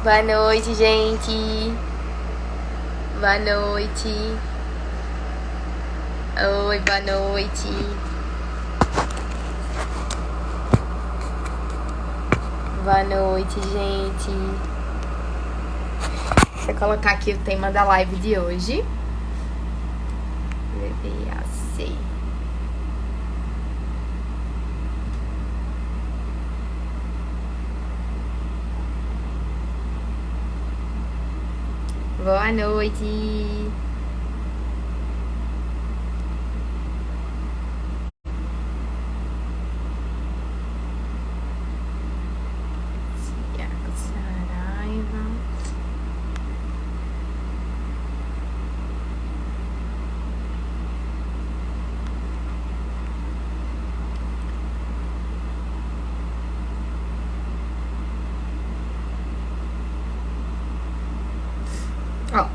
Boa noite, gente. Boa noite. Oi, boa noite. Boa noite, gente. Vou colocar aqui o tema da live de hoje. VBAC. Boa noite. Tiago Saraiva. Ó,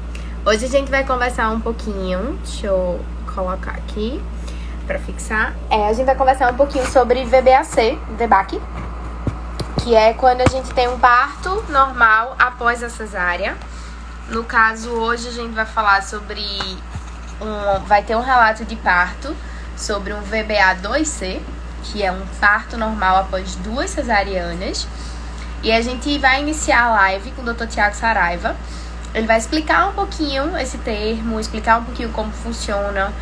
hoje a gente vai conversar um pouquinho. Deixa eu colocar aqui para fixar. A gente vai conversar um pouquinho sobre VBAC, VBAC, que é quando a gente tem um parto normal após a cesárea. No caso, hoje a gente vai falar sobre vai ter um relato de parto sobre um VBA 2C, que é um parto normal após 2 cesarianas. E a gente vai iniciar a live com o Dr. Tiago Saraiva. Ele vai explicar um pouquinho esse termo, explicar um pouquinho como funciona,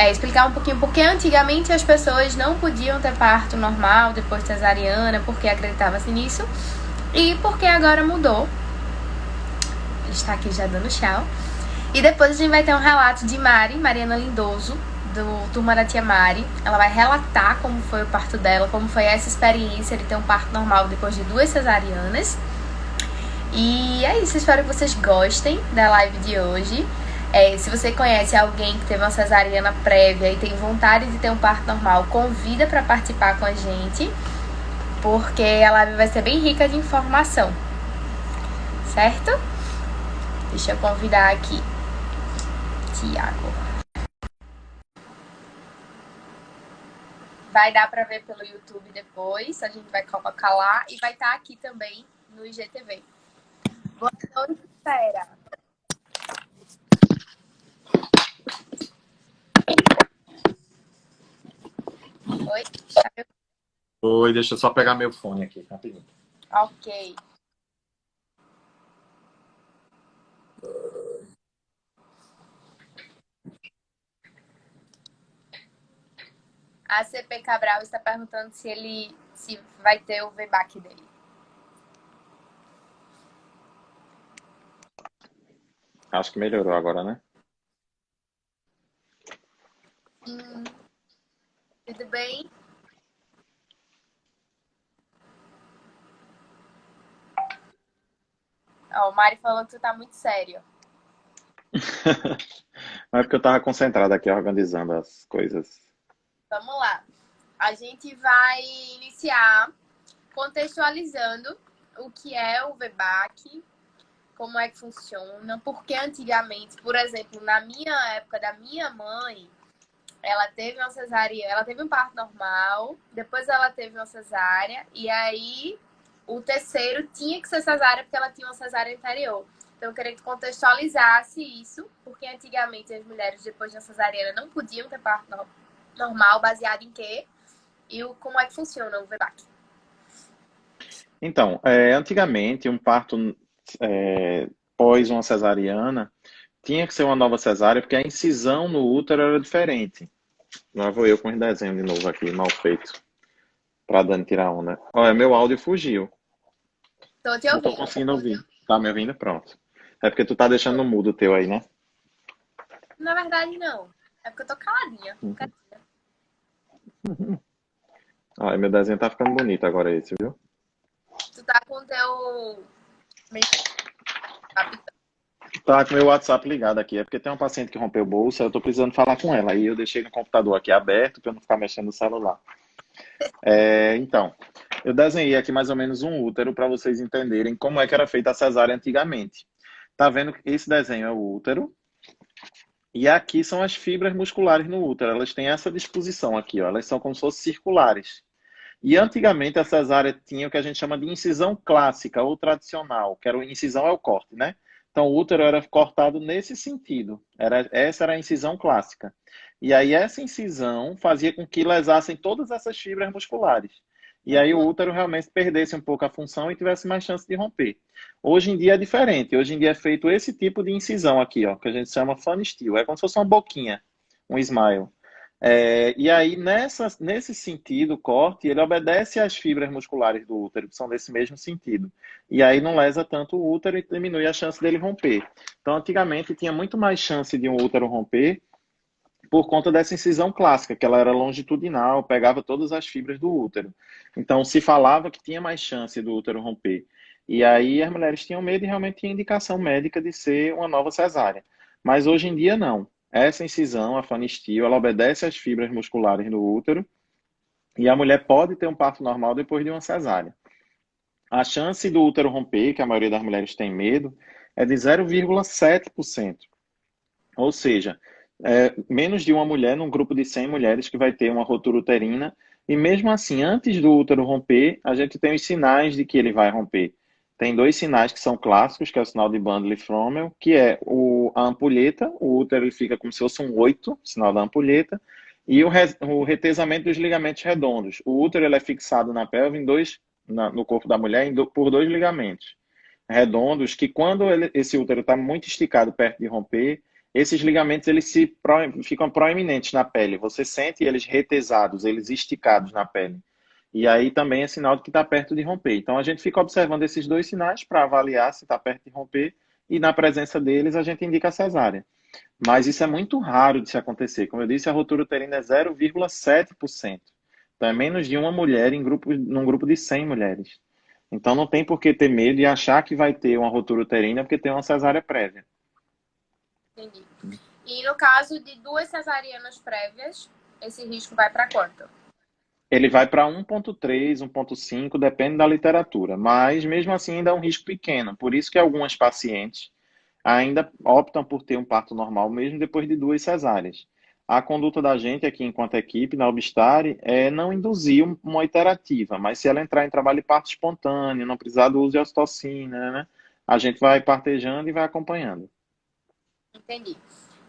explicar um pouquinho porque antigamente as pessoas não podiam ter parto normal depois de cesariana, porque acreditava-se nisso, e porque agora mudou. Ele está aqui já dando tchau. E depois a gente vai ter um relato de Mariana Lindoso, do Turma da Tia Mari. Ela vai relatar como foi o parto dela, como foi essa experiência de ter um parto normal depois de 2 cesarianas. E é isso, espero que vocês gostem da live de hoje. Se você conhece alguém que teve uma cesariana prévia e tem vontade de ter um parto normal, convida para participar com a gente, porque a live vai ser bem rica de informação, certo? Deixa eu convidar aqui Tiago. Vai dar para ver pelo YouTube depois, a gente vai colocar lá e vai estar aqui também no IGTV. Boa noite, Pera. Oi? Oi, deixa eu só pegar meu fone aqui, rapidinho. Ok. A CP Cabral está perguntando se vai ter o VBAC dele. Acho que melhorou agora, né? Tudo bem? Ó, o Mari falou que tu tá muito sério. Mas é porque eu tava concentrado aqui organizando as coisas. Vamos lá. A gente vai iniciar contextualizando o que é o VBAC, como é que funciona, porque antigamente, por exemplo, na minha época da minha mãe, ela teve uma cesárea, ela teve um parto normal, depois ela teve uma cesárea, e aí o terceiro tinha que ser cesárea porque ela tinha uma cesárea anterior. Então eu queria que tu contextualizasse isso, porque antigamente as mulheres depois de uma cesariana não podiam ter parto normal, baseado em quê? E como é que funciona o VBAC? Então, antigamente, um parto pós uma cesariana tinha que ser uma nova cesárea porque a incisão no útero era diferente. Lá vou eu com os desenhos de novo aqui, mal feito, pra Dani tirar onda. Olha, meu áudio fugiu. Tô te Não tô ouvindo. conseguindo ouvir. Tá me ouvindo? Pronto. É porque tu tá deixando no mudo o teu aí, né? Na verdade, não. É porque eu tô caladinha. Olha, meu desenho tá ficando bonito agora esse, viu? Tu tá com o teu... Tá com meu WhatsApp ligado aqui. É porque tem uma paciente que rompeu o bolso, eu tô precisando falar com ela. Aí eu deixei no computador aqui aberto para eu não ficar mexendo no celular. Então, eu desenhei aqui mais ou menos um útero para vocês entenderem como é que era feita a cesárea antigamente. Tá vendo que esse desenho é o útero? E aqui são as fibras musculares no útero. Elas têm essa disposição aqui, ó. Elas são como se fossem circulares. E antigamente a cesárea tinha o que a gente chama de incisão clássica ou tradicional, que era o incisão é o corte, né? Então o útero era cortado nesse sentido. Essa era a incisão clássica. E aí essa incisão fazia com que lesassem todas essas fibras musculares. E aí o Uhum. útero realmente perdesse um pouco a função e tivesse mais chance de romper. Hoje em dia é diferente. Hoje em dia é feito esse tipo de incisão aqui, ó, que a gente chama funny steel. É como se fosse uma boquinha, um smile. E aí, nesse sentido, o corte, ele obedece às fibras musculares do útero, que são desse mesmo sentido. E aí não lesa tanto o útero e diminui a chance dele romper. Então, antigamente, tinha muito mais chance de um útero romper por conta dessa incisão clássica, que ela era longitudinal, pegava todas as fibras do útero. Então, se falava que tinha mais chance do útero romper. E aí as mulheres tinham medo e realmente tinha indicação médica de ser uma nova cesárea. Mas hoje em dia não. Essa incisão, a fanistil, ela obedece às fibras musculares do útero e a mulher pode ter um parto normal depois de uma cesárea. A chance do útero romper, que a maioria das mulheres tem medo, é de 0,7%. Ou seja, menos de uma mulher num grupo de 100 mulheres que vai ter uma rotura uterina. E mesmo assim, antes do útero romper, a gente tem os sinais de que ele vai romper. Tem dois sinais que são clássicos, que é o sinal de Bandle-Frommel, que é a ampulheta, o útero ele fica como se fosse um 8, sinal da ampulheta, e o retesamento dos ligamentos redondos. O útero ele é fixado na pelve no corpo da mulher por dois ligamentos redondos, que quando esse útero está muito esticado perto de romper, esses ligamentos ficam proeminentes na pele. Você sente eles retesados, eles esticados na pele. E aí também é sinal de que está perto de romper. Então a gente fica observando esses dois sinais para avaliar se está perto de romper e na presença deles a gente indica a cesárea. Mas isso é muito raro de se acontecer. Como eu disse, a rotura uterina é 0,7%. Então é menos de uma mulher num grupo de 100 mulheres. Então não tem por que ter medo e achar que vai ter uma rotura uterina porque tem uma cesárea prévia. Entendi. E no caso de duas cesarianas prévias, esse risco vai para quanto? Ele vai para 1,3, 1,5, depende da literatura, mas mesmo assim ainda é um risco pequeno. Por isso que algumas pacientes ainda optam por ter um parto normal mesmo depois de duas cesáreas. A conduta da gente aqui enquanto equipe na Obstare é não induzir uma iterativa, mas se ela entrar em trabalho de parto espontâneo, não precisar do uso de ocitocina, né? A gente vai partejando e vai acompanhando. Entendi.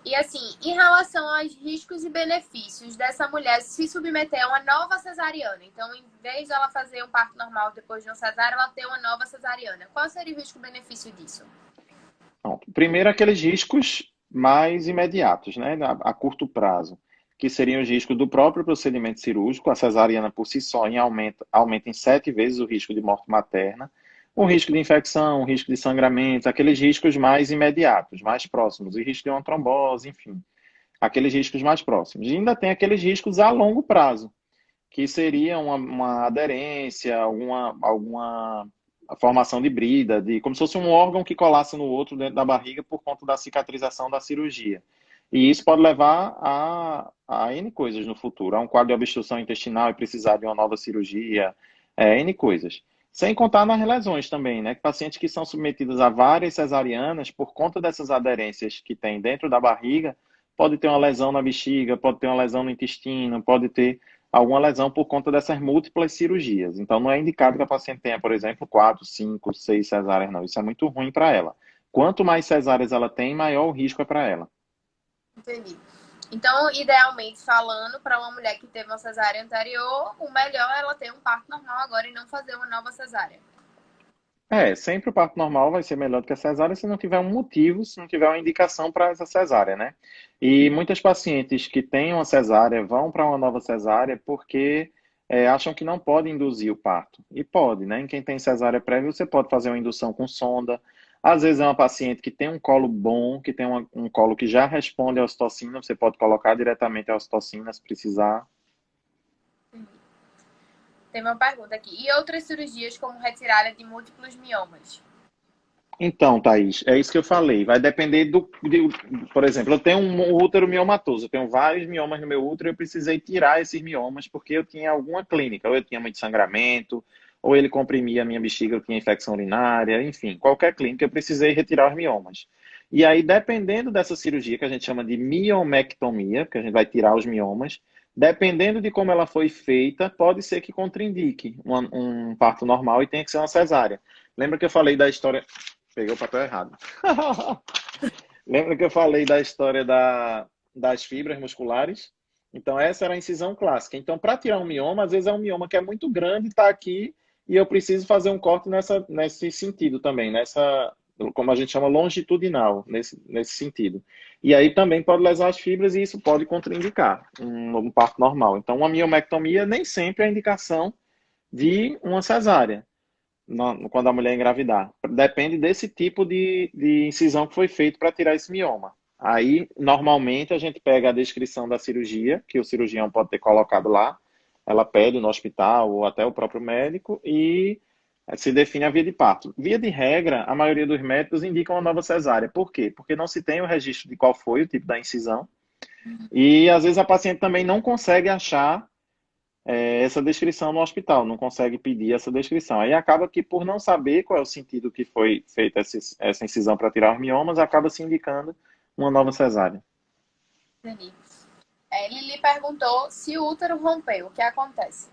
E assim, em relação aos riscos e benefícios dessa mulher se submeter a uma nova cesariana, então em vez dela fazer um parto normal depois de uma cesárea, ela ter uma nova cesariana, qual seria o risco e benefício disso? Bom, primeiro, aqueles riscos mais imediatos, né, a curto prazo, que seriam os riscos do próprio procedimento cirúrgico. A cesariana, por si só, aumenta em 7 vezes o risco de morte materna, o risco de infecção, o risco de sangramento, aqueles riscos mais imediatos, mais próximos, o risco de uma trombose, enfim, aqueles riscos mais próximos. E ainda tem aqueles riscos a longo prazo, que seria uma aderência, alguma a formação de brida, como se fosse um órgão que colasse no outro dentro da barriga por conta da cicatrização da cirurgia. E isso pode levar a N coisas no futuro, a um quadro de obstrução intestinal e precisar de uma nova cirurgia, N coisas. Sem contar nas lesões também, né? Pacientes que são submetidos a várias cesarianas, por conta dessas aderências que tem dentro da barriga, pode ter uma lesão na bexiga, pode ter uma lesão no intestino, pode ter alguma lesão por conta dessas múltiplas cirurgias. Então, não é indicado que a paciente tenha, por exemplo, 4, 5, 6 cesáreas, não. Isso é muito ruim para ela. Quanto mais cesáreas ela tem, maior o risco é para ela. Entendi. Então, idealmente falando, para uma mulher que teve uma cesárea anterior, o melhor é ela ter um parto normal agora e não fazer uma nova cesárea. Sempre o parto normal vai ser melhor do que a cesárea se não tiver um motivo, se não tiver uma indicação para essa cesárea, né? E muitas pacientes que têm uma cesárea vão para uma nova cesárea porque acham que não pode induzir o parto. E pode, né? Em quem tem cesárea prévia, você pode fazer uma indução com sonda. Às vezes é uma paciente que tem um colo bom, que tem um colo que já responde à ocitocina, você pode colocar diretamente a ocitocina se precisar. Tem uma pergunta aqui. E outras cirurgias como retirada de múltiplos miomas? Então, Thaís, é isso que eu falei. Vai depender por exemplo, eu tenho um útero miomatoso, eu tenho vários miomas no meu útero e eu precisei tirar esses miomas porque eu tinha alguma clínica, ou eu tinha muito sangramento, ou ele comprimia a minha bexiga, eu tinha infecção urinária, enfim, qualquer clínica eu precisei retirar os miomas. E aí, dependendo dessa cirurgia, que a gente chama de miomectomia, que a gente vai tirar os miomas, Dependendo de como ela foi feita, pode ser que contraindique um parto normal e tenha que ser uma cesárea. Lembra que eu falei da história... Peguei o papel errado. Lembra que eu falei da história das fibras musculares? Então, essa era a incisão clássica. Então, para tirar um mioma, às vezes é um mioma que é muito grande, está aqui, e eu preciso fazer um corte nesse sentido também, como a gente chama, longitudinal, nesse sentido. E aí também pode lesar as fibras e isso pode contraindicar um parto normal. Então, uma miomectomia nem sempre é a indicação de uma cesárea quando a mulher engravidar. Depende desse tipo de incisão que foi feito para tirar esse mioma. Aí, normalmente, a gente pega a descrição da cirurgia, que o cirurgião pode ter colocado lá, ela pede no hospital ou até o próprio médico e se define a via de parto. Via de regra, a maioria dos médicos indicam uma nova cesárea. Por quê? Porque não se tem o registro de qual foi o tipo da incisão e, às vezes, a paciente também não consegue achar essa descrição no hospital, não consegue pedir essa descrição. Aí acaba que, por não saber qual é o sentido que foi feita essa incisão para tirar os miomas, acaba se indicando uma nova cesárea. Entendi. Lili perguntou se o útero rompeu, o que acontece?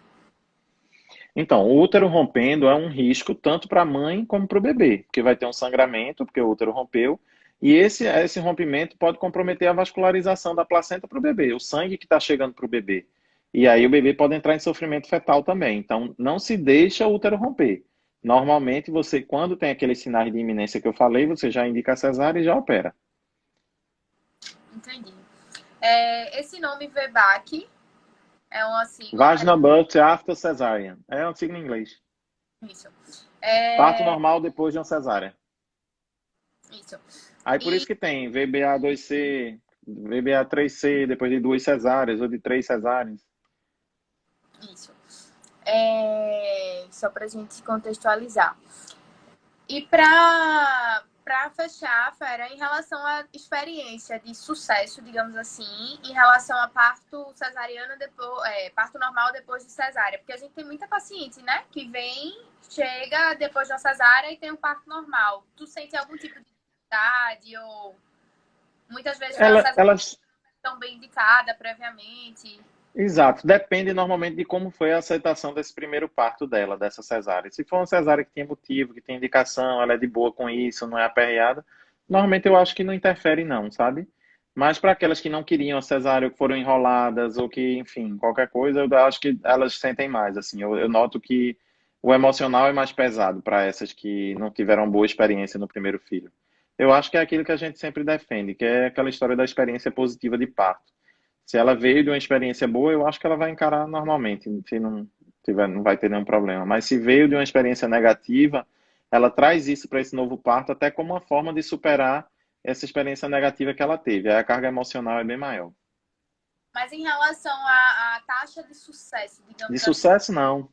Então, o útero rompendo é um risco tanto para a mãe como para o bebê, porque vai ter um sangramento, porque o útero rompeu, e esse rompimento pode comprometer a vascularização da placenta para o bebê, o sangue que está chegando para o bebê. E aí o bebê pode entrar em sofrimento fetal também. Então, não se deixa o útero romper. Normalmente, você, quando tem aqueles sinais de iminência que eu falei, você já indica a cesárea e já opera. Entendi. Esse nome VBAC é uma sigla. Vaginal birth after cesarean. É um signo em inglês. Isso. Parto normal depois de uma cesárea. Isso. Aí por isso que tem VBA2C, VBA3C, depois de 2 cesáreas ou de 3 cesáreas. Isso. Só pra gente contextualizar. E para fechar, Fera, em relação à experiência de sucesso, digamos assim, em relação a parto cesariano depois, parto normal depois de cesárea, porque a gente tem muita paciente, né, que vem, chega depois de uma cesárea e tem um parto normal. Tu sente algum tipo de dificuldade ou muitas vezes foi uma cesárea Elas, tão bem indicada previamente? exato, depende normalmente de como foi a aceitação desse primeiro parto dela, dessa cesárea. Se for uma cesárea que tem motivo, que tem indicação, ela é de boa com isso, não é aperreada, normalmente eu acho que não interfere não, sabe? Mas para aquelas que não queriam a cesárea, ou que foram enroladas, ou que, enfim, qualquer coisa, eu acho que elas sentem mais, assim. Eu noto que o emocional é mais pesado para essas que não tiveram boa experiência no primeiro filho. Eu acho que é aquilo que a gente sempre defende, que é aquela história da experiência positiva de parto. Se ela veio de uma experiência boa, eu acho que ela vai encarar normalmente, se não tiver, não vai ter nenhum problema. Mas se veio de uma experiência negativa, ela traz isso para esse novo parto até como uma forma de superar essa experiência negativa que ela teve. Aí a carga emocional é bem maior. Mas em relação à taxa de sucesso, De digamos assim, sucesso, não.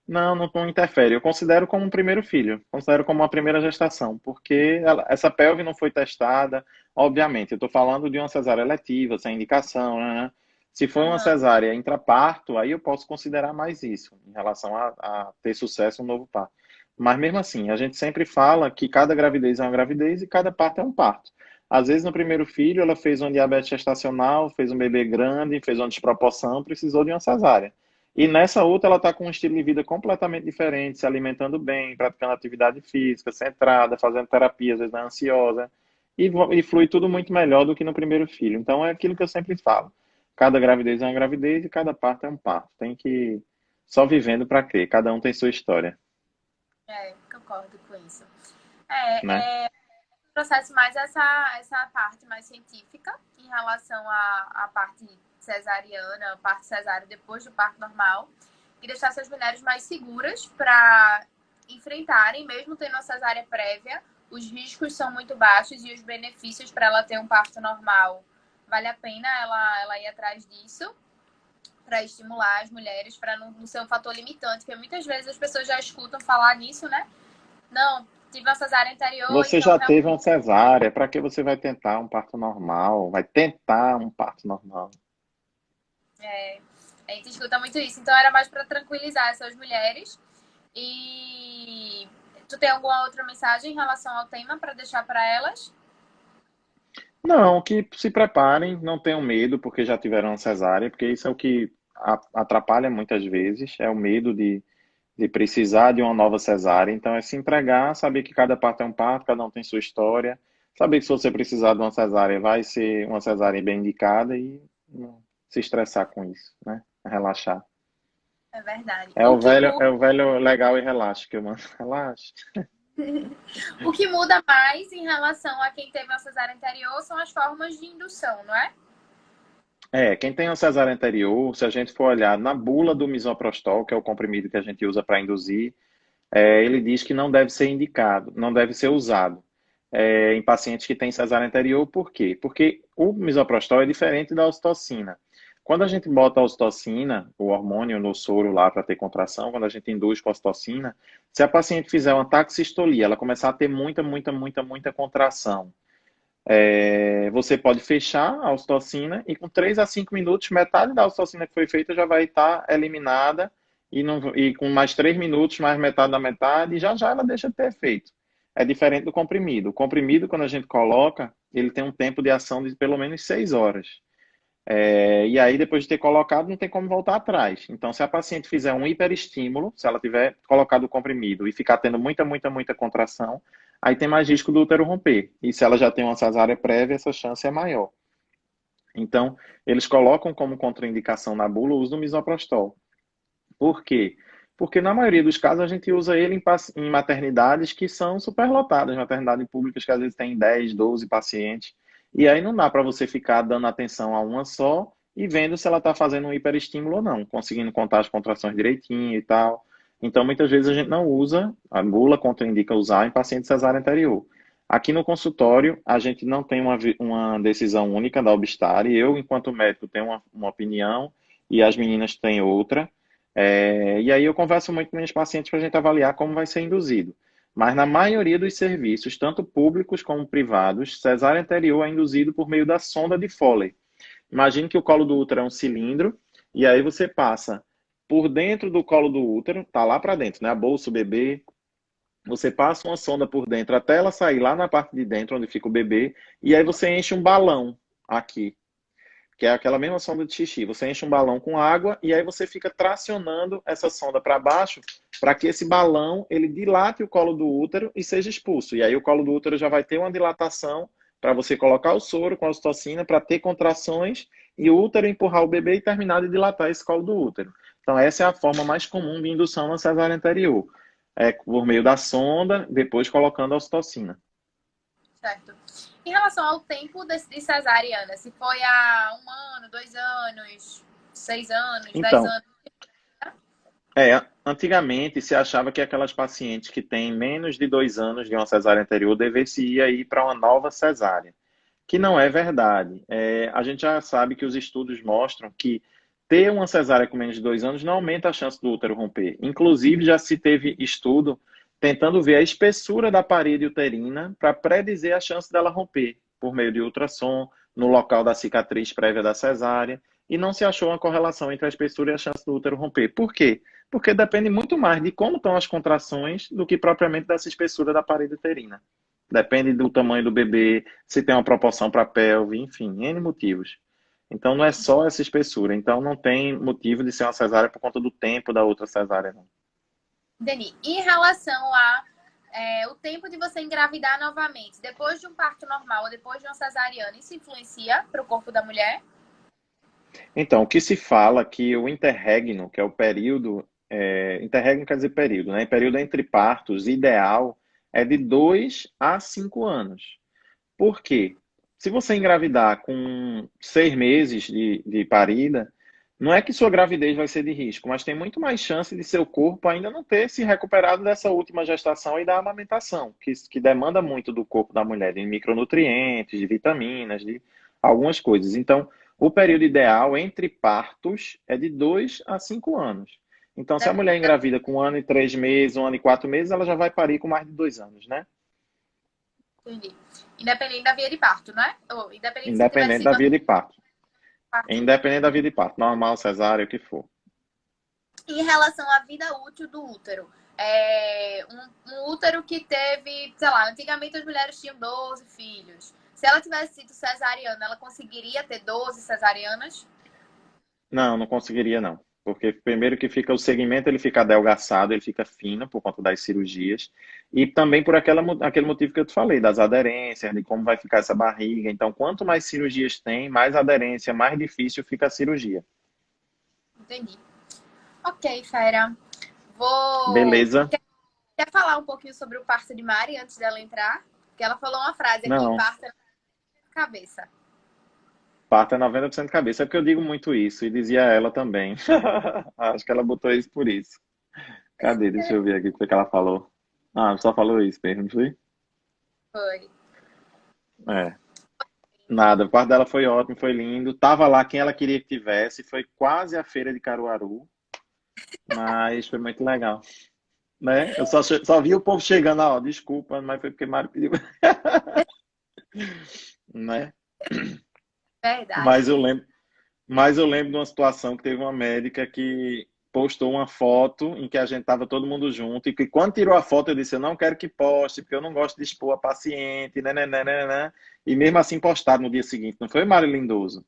Não interfere. Eu considero como um primeiro filho, considero como uma primeira gestação, porque essa pelve não foi testada. Obviamente, eu estou falando de uma cesárea eletiva, sem indicação, né? Se for uma uhum. cesárea intraparto, aí eu posso considerar mais isso, em relação a ter sucesso no novo parto. Mas mesmo assim, a gente sempre fala que cada gravidez é uma gravidez e cada parto é um parto. Às vezes, no primeiro filho, ela fez um diabetes gestacional, fez um bebê grande, fez uma desproporção, precisou de uma cesárea. E nessa outra, ela está com um estilo de vida completamente diferente, se alimentando bem, praticando atividade física, centrada, fazendo terapia, às vezes não é ansiosa, e flui tudo muito melhor do que no primeiro filho. Então, é aquilo que eu sempre falo. Cada gravidez é uma gravidez e cada parto é um parto. Tem que ir só vivendo para crer. Cada um tem sua história, Concordo com isso. né? Processo mais essa parte mais científica em relação à parte cesariana, parte cesárea depois do parto normal, e deixar essas mulheres mais seguras para enfrentarem, mesmo tendo uma cesárea prévia, os riscos são muito baixos e os benefícios para ela ter um parto normal. Vale a pena ela ir atrás disso para estimular as mulheres, para não ser um fator limitante, porque muitas vezes as pessoas já escutam falar nisso, né? Não, tive uma cesárea anterior, Você então já realmente teve uma cesárea, para que você vai tentar um parto normal? Vai tentar um parto normal. a gente escuta muito isso. Então era mais para tranquilizar essas mulheres. E tu tem alguma outra mensagem em relação ao tema para deixar para elas? Não, que se preparem, não tenham medo porque já tiveram uma cesárea, porque isso é o que atrapalha muitas vezes, é o medo de precisar de uma nova cesárea. Então, é se entregar, saber que cada parto é um parto, cada um tem sua história, saber que se você precisar de uma cesárea, vai ser uma cesárea bem indicada e não se estressar com isso, né? Relaxar. É verdade. O que É muda, o velho legal e relaxa que eu mando. Relaxa. o que muda mais em relação a quem teve uma cesárea anterior são as formas de indução, não é? Quem tem uma cesárea anterior, se a gente for olhar na bula do misoprostol, que é o comprimido que a gente usa para induzir, ele diz que não deve ser indicado, não deve ser usado em pacientes que têm cesárea anterior. Por quê? Porque o misoprostol é diferente da ocitocina. Quando a gente bota a ocitocina, o hormônio no soro lá para ter contração, quando a gente induz com a ocitocina, se a paciente fizer uma taxistolia, ela começar a ter muita contração, você pode fechar a ocitocina e com 3 a 5 minutos, metade da ocitocina que foi feita já vai estar eliminada e, não, e com mais 3 minutos, mais metade da metade, já já ela deixa de ter efeito. É diferente do comprimido. O comprimido, quando a gente coloca, ele tem um tempo de ação de pelo menos 6 horas. E aí, depois de ter colocado, não tem como voltar atrás. Então, se a paciente fizer um hiperestímulo, se ela tiver colocado o comprimido e ficar tendo muita contração, aí tem mais risco do útero romper. E se ela já tem uma cesárea prévia, essa chance é maior. Então, eles colocam como contraindicação na bula o uso do misoprostol. Por quê? Porque na maioria dos casos a gente usa ele em maternidades que são superlotadas, maternidades públicas que às vezes tem 10, 12 pacientes. E aí não dá para você ficar dando atenção a uma só e vendo se ela está fazendo um hiperestímulo ou não, conseguindo contar as contrações direitinho e tal. Então, muitas vezes a gente não usa, a bula contraindica usar em paciente cesárea anterior. Aqui no consultório, a gente não tem uma decisão única da Obstar, e eu, enquanto médico, tenho uma opinião e as meninas têm outra. E aí eu converso muito com minhas pacientes para a gente avaliar como vai ser induzido. Mas na maioria dos serviços, tanto públicos como privados, cesárea anterior é induzido por meio da sonda de Foley. Imagine que o colo do útero é um cilindro, e aí você passa por dentro do colo do útero, tá lá para dentro, né? A bolsa, o bebê. Você passa uma sonda por dentro até ela sair lá na parte de dentro, onde fica o bebê, e aí você enche um balão aqui, que é aquela mesma sonda de xixi. Você enche um balão com água e aí você fica tracionando essa sonda para baixo para que esse balão ele dilate o colo do útero e seja expulso. E aí o colo do útero já vai ter uma dilatação para você colocar o soro com a ocitocina para ter contrações e o útero empurrar o bebê e terminar de dilatar esse colo do útero. Então essa é a forma mais comum de indução na cesárea anterior. É por meio da sonda, depois colocando a ocitocina. Certo. Em relação ao tempo de cesariana, se foi há 1 ano, 2 anos, 6 anos, 10 Então, anos. Antigamente se achava que aquelas pacientes que têm menos de 2 anos de uma cesárea anterior deveriam ir para uma nova cesárea, que não é verdade. A gente já sabe que os estudos mostram que ter uma cesárea com menos de 2 anos não aumenta a chance do útero romper. Inclusive, já se teve estudo tentando ver a espessura da parede uterina para predizer a chance dela romper, por meio de ultrassom, no local da cicatriz prévia da cesárea, e não se achou uma correlação entre a espessura e a chance do útero romper. Por quê? Porque depende muito mais de como estão as contrações do que propriamente dessa espessura da parede uterina. Depende do tamanho do bebê, se tem uma proporção para a pelve, enfim, N motivos. Então não é só essa espessura. Então não tem motivo de ser uma cesárea por conta do tempo da outra cesárea, não. Deni, em relação a o tempo de você engravidar novamente, depois de um parto normal ou depois de uma cesariana, isso influencia para o corpo da mulher? Então, o que se fala que o interregno, que é o período, interregno quer dizer período, né? Período entre partos, ideal, é de 2 a 5 anos. Por quê? Se você engravidar com 6 meses de parida, não é que sua gravidez vai ser de risco, mas tem muito mais chance de seu corpo ainda não ter se recuperado dessa última gestação e da amamentação, que demanda muito do corpo da mulher, de micronutrientes, de vitaminas, de algumas coisas. Então, o período ideal entre partos é de 2 a 5 anos. Então, se a mulher engravida com 1 ano e 3 meses, 1 ano e 4 meses, ela já vai parir com mais de 2 anos, né? Entendi. Independente da via de parto, né? Ou independente se tiver Independente da sido via de parto. parto. Independente da via de parto. Normal, cesárea, o que for. Em relação à vida útil do útero, um útero que teve, sei lá, antigamente as mulheres tinham 12 filhos. Se ela tivesse sido cesariana, ela conseguiria ter 12 cesarianas? Não, não conseguiria não. Porque primeiro que fica o segmento, ele fica adelgaçado, ele fica fino por conta das cirurgias. E também por aquele motivo que eu te falei, das aderências, de como vai ficar essa barriga. Então, quanto mais cirurgias tem, mais aderência, mais difícil fica a cirurgia. Entendi. Ok, fera. Vou. Beleza? Quer falar um pouquinho sobre o parto de Mari antes dela entrar? Porque ela falou uma frase aqui, Não, parto na cabeça. parto é 90% cabeça. É porque eu digo muito isso, e dizia ela também. Acho que ela botou isso por isso. Cadê? Deixa eu ver aqui o que foi que ela falou. Ah, só falou isso mesmo, não foi? Foi. É. Nada, o parto dela foi ótimo, foi lindo. Tava lá quem ela queria que tivesse. Foi quase a feira de Caruaru, mas foi muito legal. Né? Eu só vi o povo chegando, ó, desculpa, mas foi porque Mário pediu, né? Verdade. Mas eu lembro, mas eu lembro de uma situação que teve uma médica que postou uma foto em que a gente tava todo mundo junto e que quando tirou a foto eu disse, eu não quero que poste, porque eu não gosto de expor a paciente, né? E mesmo assim postaram no dia seguinte, não foi, Mário Lindoso?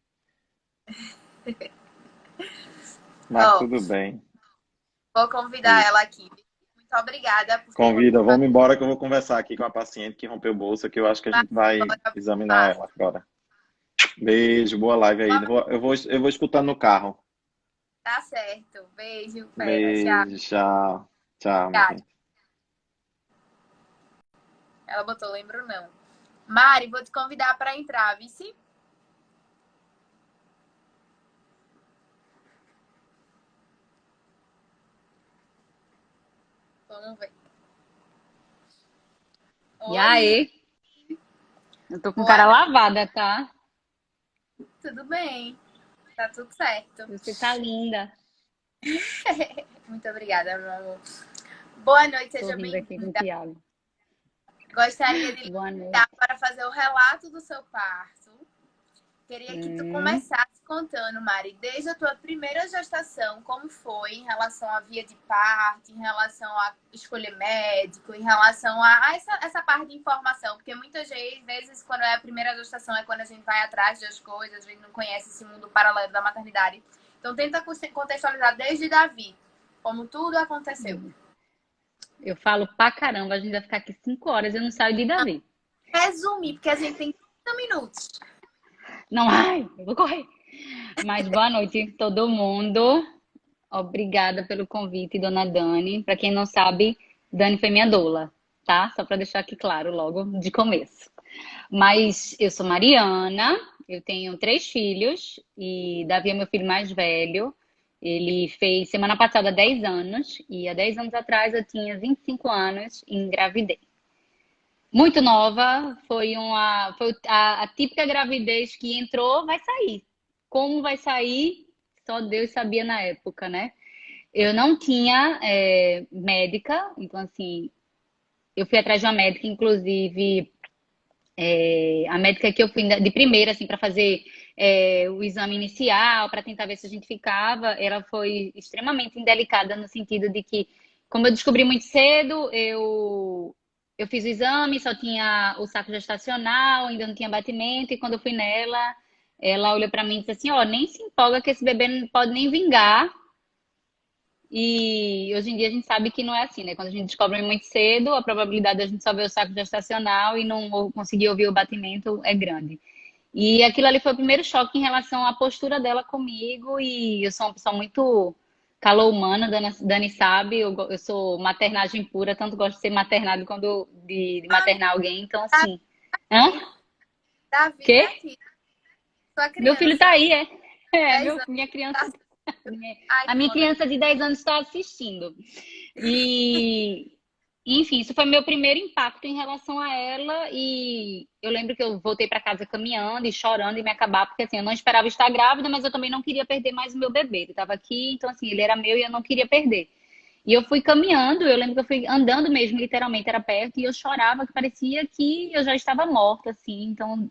Mas Ó, tudo bem. vou convidar Isso. ela aqui. Muito obrigada por ter Convida, vamos embora que eu vou conversar aqui com a paciente que rompeu bolsa, que eu acho que a gente vai examinar participado. ela agora. Beijo, boa live aí. Eu vou escutando no carro. Tá certo. Beijo, fera. Tchau. Beijo, tchau. Tchau, minha Obrigada. gente. Ela botou, lembro não. Mari, vou te convidar para entrar, vice? Vamos ver. E Oi, aí? Eu tô com boa cara noite. lavada, tá? Tudo bem? Tá tudo certo. Você tá linda. Muito obrigada, meu amor. Boa noite, Tô seja rindo aqui com o bem-vinda. Thiago. Gostaria de lhe Boa convidar noite. para fazer o relato do seu parto. Queria que tu Hum, começasse contando, Mari, desde a tua primeira gestação, como foi em relação à via de parto, em relação a escolher médico, em relação a essa parte de informação, porque muitas vezes, quando é a primeira gestação, é quando a gente vai atrás das coisas, a gente não conhece esse mundo paralelo da maternidade. Então, tenta contextualizar desde Davi, como tudo aconteceu. eu falo pra caramba, a gente vai ficar aqui 5 horas e eu não saio de Davi. Resumir, porque a gente tem 30 minutos. Não, ai, eu vou correr. Mas boa noite, todo mundo. Obrigada pelo convite, dona Dani. Pra quem não sabe, Dani foi minha doula, tá? Só pra deixar aqui claro logo de começo. Mas eu sou Mariana, eu tenho 3 filhos e Davi é meu filho mais velho. Ele fez semana passada 10 anos e há 10 anos atrás eu tinha 25 anos e engravidei. Muito nova, foi a típica gravidez que entrou, vai sair. Como vai sair, só Deus sabia na época, né? Eu não tinha médica, então assim, eu fui atrás de uma médica, inclusive a médica que eu fui de primeira, assim, para fazer o exame inicial, para tentar ver se a gente ficava, ela foi extremamente indelicada no sentido de que, como eu descobri muito cedo, eu fiz o exame, só tinha o saco gestacional, ainda não tinha batimento, e quando eu fui nela, ela olhou para mim e disse assim, ó, nem se empolga que esse bebê não pode nem vingar, e hoje em dia a gente sabe que não é assim, né? Quando a gente descobre muito cedo, a probabilidade de a gente só ver o saco gestacional e não conseguir ouvir o batimento é grande. E aquilo ali foi o primeiro choque em relação à postura dela comigo. E eu sou uma pessoa muito calor humana, Dani sabe, eu sou maternagem pura, tanto gosto de ser maternado quanto de maternar alguém. Então, assim. Hã? Davi Quê? tá aqui, sua Meu filho criança. tá aí, é? É, 10 anos. minha criança. Ai, A minha conta. criança de 10 anos está assistindo. E, enfim, isso foi meu primeiro impacto em relação a ela. E eu lembro que eu voltei para casa caminhando e chorando e me acabar, porque assim, eu não esperava estar grávida, mas eu também não queria perder mais o meu bebê. Ele estava aqui, então assim, ele era meu e eu não queria perder. E eu fui caminhando, eu lembro que eu fui andando mesmo, literalmente era perto, e eu chorava, que parecia que eu já estava morta, assim. Então,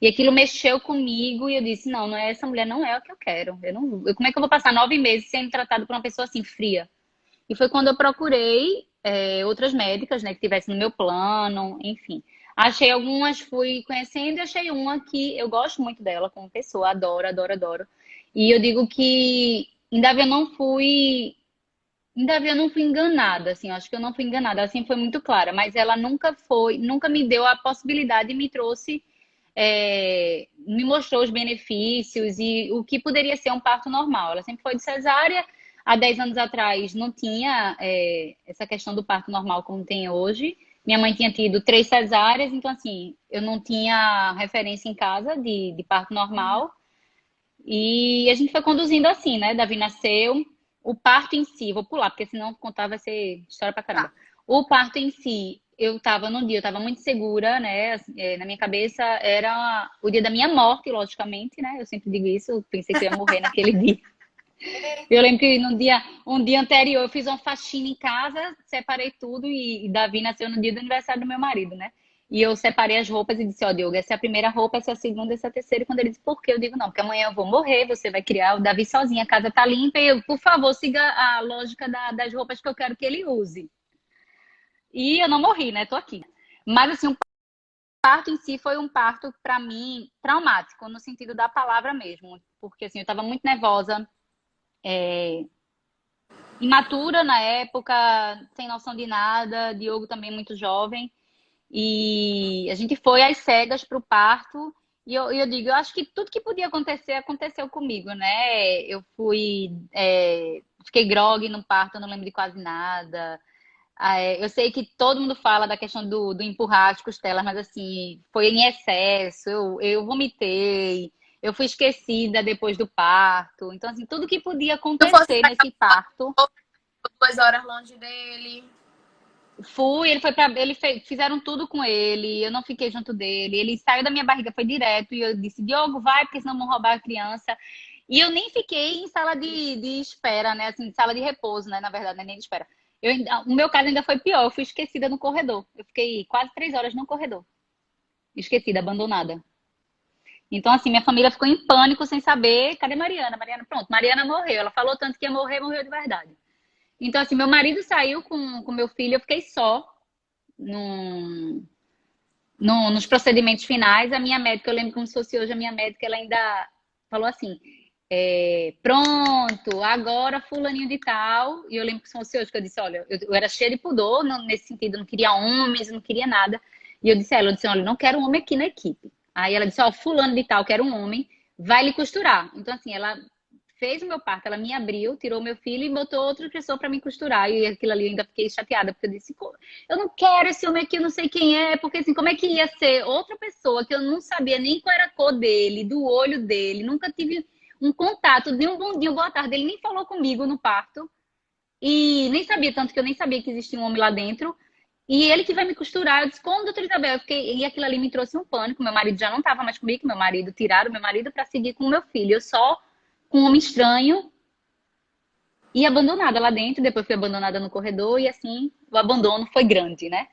e aquilo mexeu comigo e eu disse, não, não é essa mulher, não é o que eu quero. Eu não, como é que eu vou passar 9 meses sendo tratado por uma pessoa assim, fria? E foi quando eu procurei. outras médicas, né, que tivessem no meu plano, enfim. Achei algumas, fui conhecendo e achei uma que eu gosto muito dela como pessoa, adoro, adoro, adoro. E eu digo que ainda eu não fui enganada, assim, eu acho que eu não fui enganada, assim foi muito clara, mas ela nunca me deu a possibilidade e me trouxe, me mostrou os benefícios e o que poderia ser um parto normal. Ela sempre foi de cesárea, há 10 anos atrás não tinha, essa questão do parto normal como tem hoje. Minha mãe tinha tido 3 cesáreas, então assim, eu não tinha referência em casa de parto normal. E a gente foi conduzindo assim, né? Davi nasceu, o parto em si, vou pular, porque senão contar vai ser história pra caramba. Tá. O parto em si, eu tava muito segura, né? Na minha cabeça era o dia da minha morte, logicamente, né? Eu sempre digo isso, eu pensei que eu ia morrer naquele dia. Eu lembro que um dia anterior eu fiz uma faxina em casa, separei tudo e Davi nasceu no dia do aniversário do meu marido, né? E eu separei as roupas e disse, ó, Diogo, essa é a primeira roupa, essa é a segunda, essa é a terceira. E quando ele disse, por quê? Eu digo, não, porque amanhã eu vou morrer, você vai criar o Davi sozinho, a casa tá limpa e eu, por favor, siga a lógica das roupas que eu quero que ele use. E eu não morri, né? Tô aqui. Mas assim, o parto em si foi um parto, pra mim, traumático, no sentido da palavra mesmo. Porque assim, eu tava muito nervosa, imatura na época, sem noção de nada, Diogo também muito jovem. E a gente foi às cegas para o parto. E eu digo, eu acho que tudo que podia acontecer, aconteceu comigo, né? Fiquei grogue no parto, eu não lembro de quase nada. Eu sei que todo mundo fala da questão do empurrar as costelas, mas assim, foi em excesso, eu vomitei, eu fui esquecida depois do parto. Então, assim, tudo que podia Tu fosse acontecer pra nesse parto. 2 horas longe dele. Fui, fizeram tudo com ele, eu não fiquei junto dele. Ele saiu da minha barriga, foi direto, e eu disse, Diogo, vai, porque senão vão roubar a criança. E eu nem fiquei em sala de espera, né? Assim, sala de repouso, né? Na verdade, não é nem de espera. O meu caso ainda foi pior, eu fui esquecida no corredor. Eu fiquei quase 3 horas no corredor. Esquecida, abandonada. Então, assim, minha família ficou em pânico sem saber, cadê Mariana? Mariana, pronto, Mariana morreu. Ela falou tanto que ia morrer, morreu de verdade. Então, assim, meu marido saiu com meu filho, eu fiquei só no, nos procedimentos finais. A minha médica, eu lembro como se fosse hoje, a minha médica, ela ainda falou assim, pronto, agora fulaninho de tal. E eu lembro que se fosse hoje, que eu disse, olha, eu era cheia de pudor nesse sentido, eu não queria homens, eu não queria nada. E eu disse a ela, eu disse, olha, não quero um homem aqui na equipe. Aí ela disse, ó, fulano de tal, quero um homem, vai lhe costurar. Então, assim, ela fez o meu parto, ela me abriu, tirou meu filho e botou outra pessoa para me costurar. E aquilo ali eu ainda fiquei chateada, porque eu disse, pô, eu não quero esse homem aqui, eu não sei quem é, porque assim, como é que ia ser outra pessoa que eu não sabia nem qual era a cor dele, do olho dele, nunca tive um contato, nem um bom dia, boa tarde, ele nem falou comigo no parto. E nem sabia, tanto que eu nem sabia que existia um homem lá dentro. E ele que vai me costurar. Eu disse, como, doutora Isabel? E aquilo ali me trouxe um pânico. Meu marido já não estava mais comigo, meu marido, tiraram meu marido para seguir com o meu filho. Eu só com um homem estranho e abandonada lá dentro. Depois fui abandonada no corredor e assim, o abandono foi grande, né?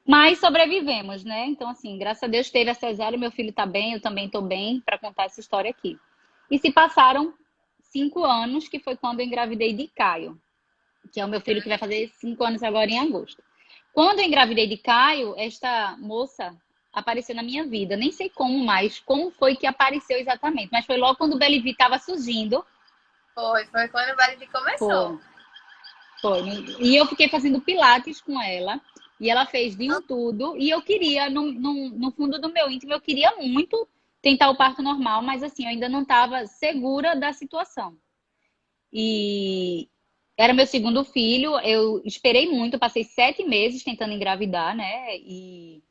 Mas sobrevivemos, né? Então, assim, graças a Deus teve a cesárea, meu filho tá bem, eu também tô bem para contar essa história aqui. E se passaram 5 anos, que foi quando eu engravidei de Caio, que é o meu filho que vai fazer 5 anos agora em agosto. Quando eu engravidei de Caio, esta moça apareceu na minha vida. Nem sei como mais, como foi que apareceu exatamente, mas foi logo quando o Belivi estava surgindo. Foi quando o Belivi começou. Foi, foi. E eu fiquei fazendo pilates com ela. E ela fez de um tudo. E eu queria, no fundo do meu íntimo, eu queria muito tentar o parto normal, mas assim, eu ainda não estava segura da situação. E era meu segundo filho, eu esperei muito, passei 7 meses tentando engravidar, né? E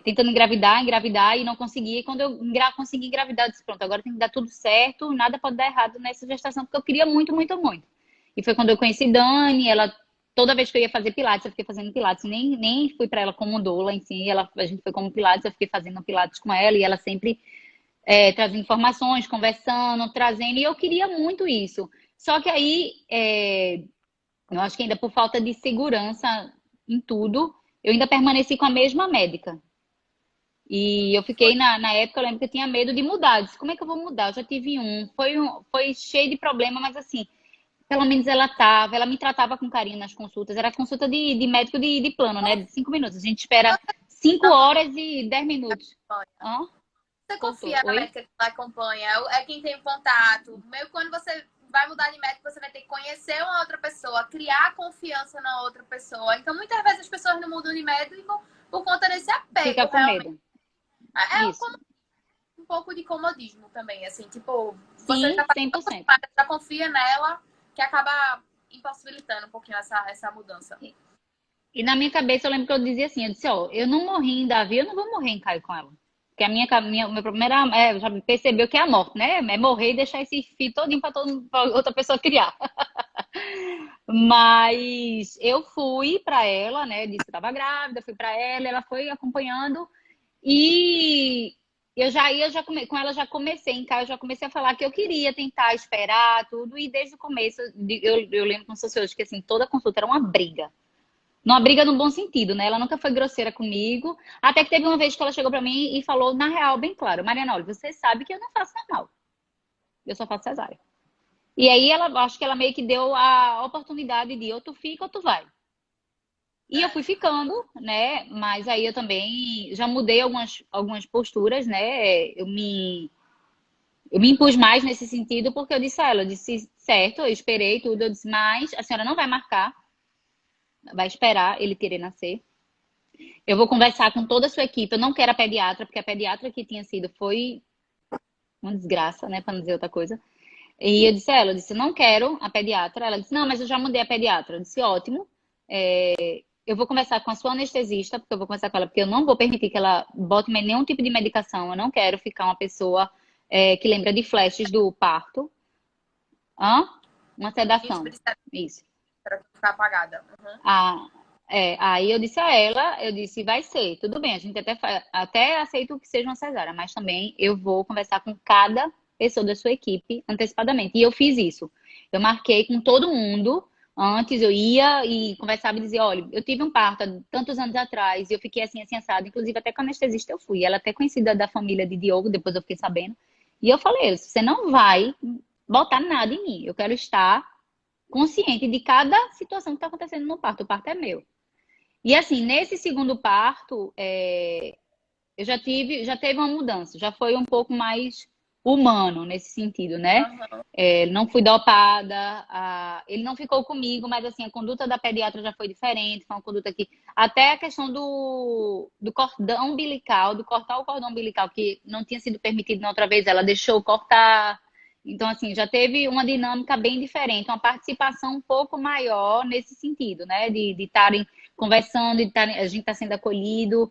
tentando engravidar e não conseguia. E quando eu consegui engravidar, eu disse, pronto, agora tem que dar tudo certo, nada pode dar errado nessa gestação, porque eu queria muito, muito, muito. E foi quando eu conheci Dani, ela, toda vez que eu ia fazer pilates, eu fiquei fazendo pilates, nem fui para ela como doula em si, a gente foi como pilates, eu fiquei fazendo pilates com ela, e ela sempre trazendo informações, conversando, trazendo, e eu queria muito isso. Só que aí, eu acho que ainda por falta de segurança em tudo, eu ainda permaneci com a mesma médica. E eu fiquei, na época, eu lembro que eu tinha medo de mudar. Eu disse, como é que eu vou mudar? Eu já tive foi cheio de problema, mas assim, pelo menos ela me tratava com carinho nas consultas. Era consulta de médico de plano, né? De 5 minutos. A gente espera 5 horas e 10 minutos. Hã? Você Cortou. confia na Oi? médica que acompanha, é quem tem o contato. Meio quando você vai mudar de médico, você vai ter que conhecer uma outra pessoa, criar confiança na outra pessoa. Então, muitas vezes as pessoas não mudam de médico por conta desse Fica apego, com realmente. medo. É Isso. um pouco de comodismo também, assim, tipo, você Sim, já tá 100%. já confia nela, que acaba impossibilitando um pouquinho essa mudança. E na minha cabeça eu lembro que eu dizia assim, eu disse, ó, eu não morri em Davi, eu não vou morrer em Caio com ela. Porque o meu primeiro já percebeu que é a morte, né? É morrer e deixar esse filho todinho pra outra pessoa criar. Mas eu fui pra ela, né? Disse que estava grávida, fui pra ela foi acompanhando e com ela já comecei em casa, eu já comecei a falar que eu queria tentar esperar tudo e desde o começo eu lembro como se fosse hoje que assim, toda consulta era uma briga. Uma briga no bom sentido, né? Ela nunca foi grosseira comigo. Até que teve uma vez que ela chegou pra mim e falou, na real, bem claro, Mariana, olha, você sabe que eu não faço normal. Eu só faço cesárea. E aí acho que ela meio que deu a oportunidade de ou tu fica ou tu vai. E eu fui ficando, né? Mas aí eu também já mudei algumas posturas, né? Eu me impus mais nesse sentido porque eu disse a ela, eu disse, certo, eu esperei tudo, eu disse, mas a senhora não vai marcar, vai esperar ele querer nascer. Eu vou conversar com toda a sua equipe. Eu não quero a pediatra, porque a pediatra que tinha sido foi uma desgraça, né? Pra não dizer outra coisa. E eu disse a ela, eu disse, não quero a pediatra. Ela disse, não, mas eu já mudei a pediatra. Eu disse, ótimo. Eu vou conversar com a sua anestesista, porque eu vou conversar com ela, porque eu não vou permitir que ela bote nenhum tipo de medicação. Eu não quero ficar uma pessoa que lembra de flashes do parto. Hã? Uma sedação. Isso. Para ficar apagada. Uhum. Ah, aí eu disse a ela, eu disse, vai ser, tudo bem, a gente até aceita que seja uma cesárea, mas também eu vou conversar com cada pessoa da sua equipe antecipadamente. E eu fiz isso. Eu marquei com todo mundo. Antes eu ia e conversava e dizia, olha, eu tive um parto há tantos anos atrás e eu fiquei assim, assim, assado. Inclusive até com a anestesista eu fui. Ela é até conhecida da família de Diogo, depois eu fiquei sabendo. E eu falei, você não vai botar nada em mim. Eu quero estar consciente de cada situação que está acontecendo no parto. O parto é meu. E assim, nesse segundo parto, já teve uma mudança, já foi um pouco mais humano nesse sentido, né? Uhum. Não fui dopada, ele não ficou comigo, mas assim, a conduta da pediatra já foi diferente, foi uma conduta que. Até a questão do cordão umbilical, do cortar o cordão umbilical, que não tinha sido permitido na outra vez, ela deixou cortar. Então, assim, já teve uma dinâmica bem diferente, uma participação um pouco maior nesse sentido, né? De estarem conversando, a gente está sendo acolhido.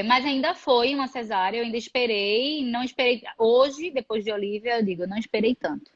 Mas ainda foi uma cesárea, eu ainda esperei, não esperei. Hoje, depois de Olivia, eu digo, eu não esperei tanto.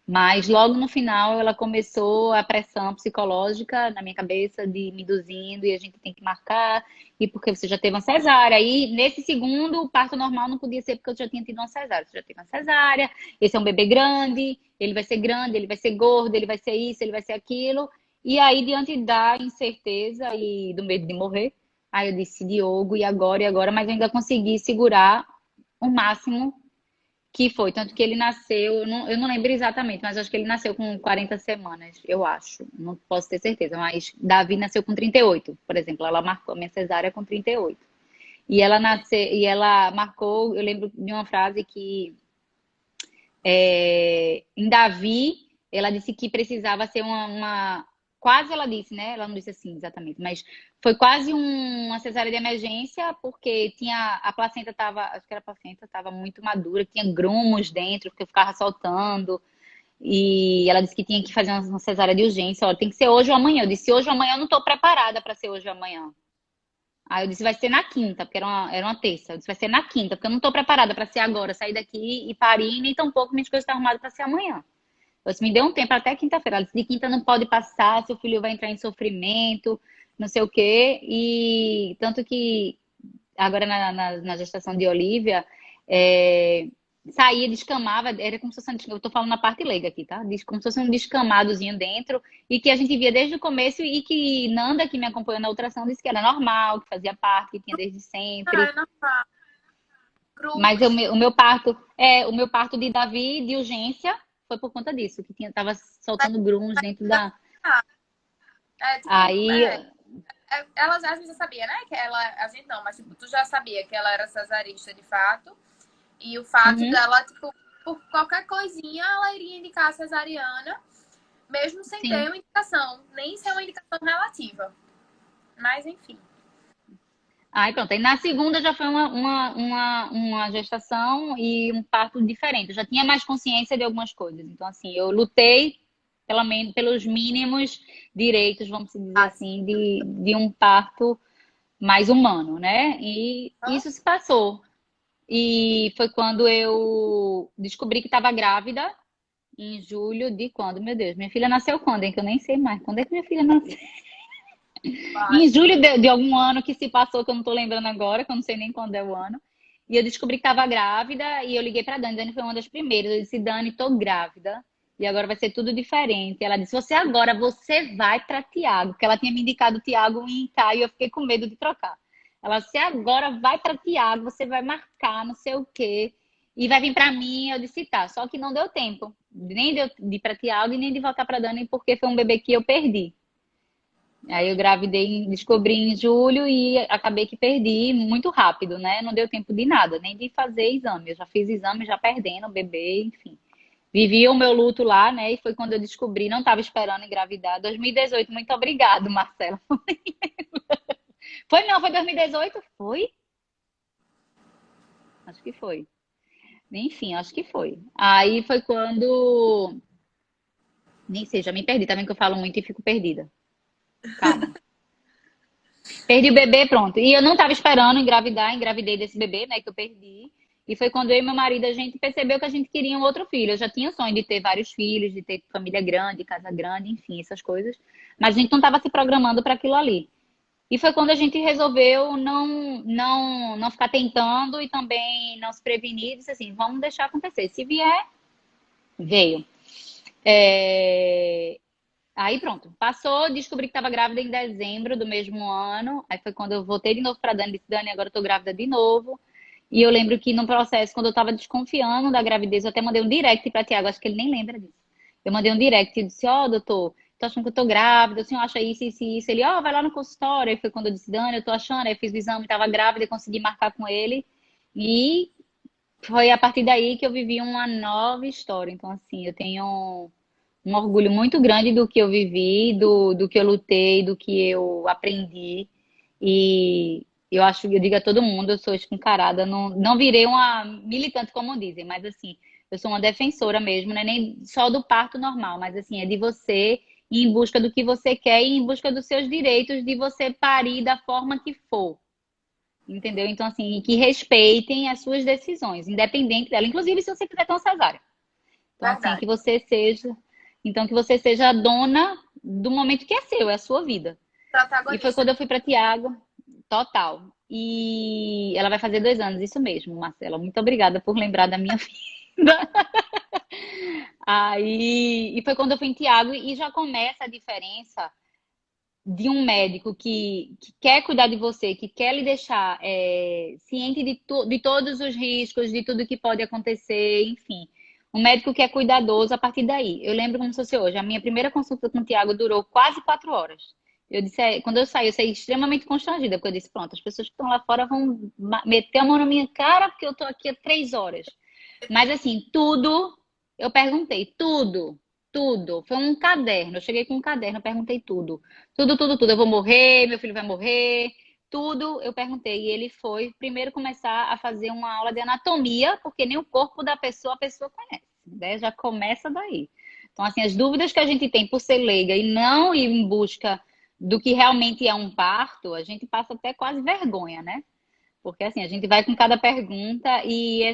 Mas logo no final ela começou a pressão psicológica na minha cabeça de me induzindo e a gente tem que marcar, e porque você já teve uma cesárea. Aí nesse segundo, o parto normal não podia ser porque eu já tinha tido uma cesárea. Você já teve uma cesárea, esse é um bebê grande, ele vai ser gordo, ele vai ser isso, ele vai ser aquilo. E aí, diante da incerteza e do medo de morrer, aí eu disse, Diogo, e agora, mas eu ainda consegui segurar o máximo que foi. Tanto que ele nasceu, eu não lembro exatamente, mas acho que ele nasceu com 40 semanas, eu acho. Não posso ter certeza, mas Davi nasceu com 38, por exemplo. Ela marcou a minha cesárea com 38. E ela marcou, eu lembro de uma frase que em Davi, ela disse que precisava ser quase ela disse, né? Ela não disse assim exatamente, mas foi quase uma cesárea de emergência, porque a placenta estava, acho que era a placenta, estava muito madura, tinha grumos dentro, porque eu ficava soltando. E ela disse que tinha que fazer uma cesárea de urgência. Olha, tem que ser hoje ou amanhã. Eu disse, hoje ou amanhã eu não estou preparada para ser hoje ou amanhã. Aí eu disse, vai ser na quinta, porque era uma terça. Eu disse, vai ser na quinta, porque eu não tô preparada pra ser agora, sair daqui e parir, nem tampouco minhas coisas estão arrumadas pra ser amanhã. Eu disse, me dê um tempo até quinta-feira. Ela disse, de quinta não pode passar, seu filho vai entrar em sofrimento, não sei o quê. E tanto que agora na gestação de Olivia, saía, descamava, era como se fosse, eu tô falando na parte leiga aqui, tá? Como se fosse um descamadozinho dentro, e que a gente via desde o começo, e que Nanda, que me acompanhou na ultrassom, disse que era normal, que fazia parte, que tinha desde sempre. É normal. Mas Grupos. o meu parto de Davi, de urgência, foi por conta disso, que tava soltando grumos dentro da... Tipo, Aí, ela a gente já sabia, né? Que ela, a gente não, mas tipo, tu já sabia que ela era cesarista de fato. E o fato uhum, dela, tipo, por qualquer coisinha, ela iria indicar a cesariana, mesmo sem ter sim. uma indicação, nem ser uma indicação relativa. Mas enfim. Aí pronto, aí na segunda já foi uma gestação e um parto diferente. Eu já tinha mais consciência de algumas coisas. Então, assim, eu lutei pelos mínimos direitos, vamos dizer assim, de um parto mais humano, né? E isso se passou. E foi quando eu descobri que estava grávida, em julho de quando? Meu Deus, minha filha nasceu quando, hein? Que eu nem sei mais. Quando é que minha filha nasceu? Em julho de algum ano que se passou, que eu não tô lembrando agora, que eu não sei nem quando é o ano. E eu descobri que tava grávida e eu liguei pra Dani. Dani foi uma das primeiras. Eu disse, Dani, tô grávida. E agora vai ser tudo diferente. Ela disse, você vai pra Tiago. Porque ela tinha me indicado o Tiago em Caio e eu fiquei com medo de trocar. Ela disse, agora vai pra Tiago, você vai marcar, não sei o quê. E vai vir pra mim. Eu disse, tá. Só que não deu tempo. Nem de ir pra Tiago e nem de voltar pra Dani, porque foi um bebê que eu perdi. Aí eu gravidei, descobri em julho e acabei que perdi muito rápido, né? Não deu tempo de nada, nem de fazer exame. Eu já fiz exame, já perdendo o bebê, enfim. Vivi o meu luto lá, né? E foi quando eu descobri, não estava esperando engravidar. 2018, muito obrigado, Marcela. Foi não, foi 2018? Foi? Acho que foi. Enfim, acho que foi. Aí foi quando... Nem sei, já me perdi, tá vendo que eu falo muito e fico perdida. Calma. Perdi o bebê, pronto. E eu não estava esperando engravidar, engravidei desse bebê, né, que eu perdi. E foi quando eu e meu marido, a gente percebeu que a gente queria um outro filho. Eu já tinha o sonho de ter vários filhos, de ter família grande, casa grande, enfim, essas coisas. Mas a gente não estava se programando para aquilo ali. E foi quando a gente resolveu não ficar tentando e também não se prevenir. Disse assim, vamos deixar acontecer. Se vier, veio. É, Aí pronto, passou, descobri que estava grávida em dezembro do mesmo ano. Aí foi quando eu voltei de novo para Dani, disse, Dani, agora eu tô grávida de novo. E eu lembro que no processo, quando eu tava desconfiando da gravidez, eu até mandei um direct para Tiago, acho que ele nem lembra disso. Eu mandei um direct e disse, ó, doutor, tô achando que eu tô grávida, o senhor acha isso, isso, isso. Ele, ó, vai lá no consultório. Aí foi quando eu disse, Dani, eu tô achando. Aí fiz o exame, tava grávida, consegui marcar com ele. E foi a partir daí que eu vivi uma nova história. Então, assim, eu tenho um orgulho muito grande do que eu vivi, do que eu lutei, do que eu aprendi. E eu acho, eu digo a todo mundo, eu sou escancarada, não virei uma militante, como dizem, mas assim, eu sou uma defensora mesmo, não é nem só do parto normal, mas assim, é de você ir em busca do que você quer e em busca dos seus direitos de você parir da forma que for. Entendeu? Então, assim, que respeitem as suas decisões, independente dela, inclusive se você quiser ter uma cesárea. Então, assim, Verdade. que você seja a dona do momento que é seu, é a sua vida. E foi Protagonista. quando eu fui para Tiago, total. E ela vai fazer 2 anos, isso mesmo, Marcela. Muito obrigada por lembrar da minha vida. Aí, e foi quando eu fui em Tiago e já começa a diferença de um médico que quer cuidar de você, que quer lhe deixar ciente de todos os riscos, de tudo que pode acontecer, enfim. Um médico que é cuidadoso a partir daí. Eu lembro como se fosse hoje. A minha primeira consulta com o Tiago durou quase 4 horas. Eu disse, quando eu saí extremamente constrangida, porque eu disse, pronto, as pessoas que estão lá fora vão meter a mão na minha cara porque eu tô aqui há 3 horas. Mas assim, tudo, eu perguntei, tudo, tudo. Foi um caderno. Eu cheguei com um caderno, eu perguntei tudo. Tudo, tudo, tudo. Eu vou morrer, meu filho vai morrer. Tudo eu perguntei. E ele foi primeiro começar a fazer uma aula de anatomia, porque nem o corpo da pessoa a pessoa conhece, né? Já começa daí. Então, assim, as dúvidas que a gente tem por ser leiga e não ir em busca do que realmente é um parto, a gente passa até quase vergonha, né? Porque assim, a gente vai com cada pergunta e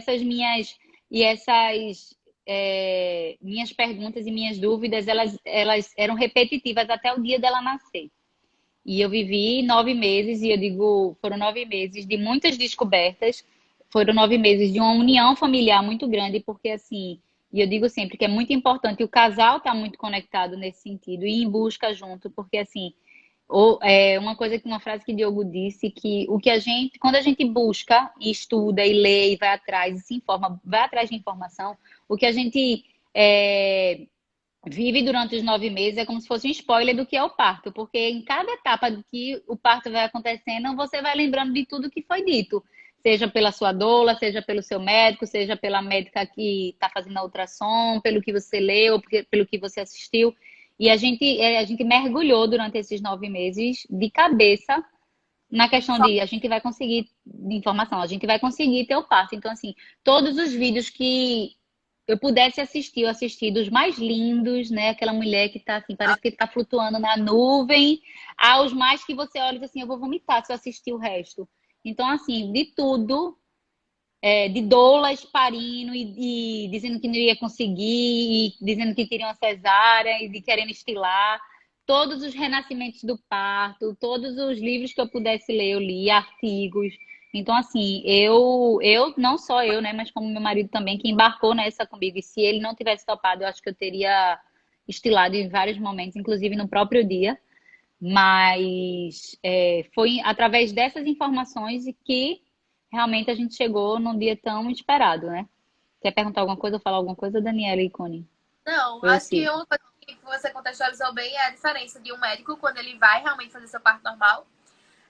minhas perguntas e minhas dúvidas, elas eram repetitivas até o dia dela nascer. E eu vivi 9 meses, e eu digo, foram 9 meses de muitas descobertas, foram 9 meses de uma união familiar muito grande, porque assim, e eu digo sempre que é muito importante o casal estar muito conectado nesse sentido e ir em busca junto, porque assim, uma frase que Diogo disse, que quando a gente busca e estuda e lê e vai atrás e se informa, vai atrás de informação, o que a gente vive durante os 9 meses é como se fosse um spoiler do que é o parto, porque em cada etapa do que o parto vai acontecendo, você vai lembrando de tudo que foi dito, seja pela sua doula, seja pelo seu médico, seja pela médica que está fazendo a ultrassom, pelo que você leu, pelo que você assistiu. E a gente mergulhou durante esses 9 meses de cabeça na questão de a gente vai conseguir de informação, a gente vai conseguir ter o parto. Então, assim, todos os vídeos que eu pudesse assistir, eu assisti dos mais lindos, né? Aquela mulher que tá assim, parece que tá flutuando na nuvem, aos mais que você olha e diz assim, eu vou vomitar se eu assistir o resto. Então, assim, de tudo, de doulas parindo e dizendo que não ia conseguir, e dizendo que queriam uma cesárea e de querendo estilar. Todos os renascimentos do parto, todos os livros que eu pudesse ler, eu li, artigos. Então, assim, não só eu, né, mas como meu marido também, que embarcou nessa comigo. E se ele não tivesse topado, eu acho que eu teria estilado em vários momentos, inclusive no próprio dia. Mas foi através dessas informações que realmente a gente chegou num dia tão esperado, né? Quer perguntar alguma coisa ou falar alguma coisa, Daniela e Cone? Não, Eu acho que sim. uma coisa que você contextualizou bem é a diferença de um médico quando ele vai realmente fazer seu parto normal,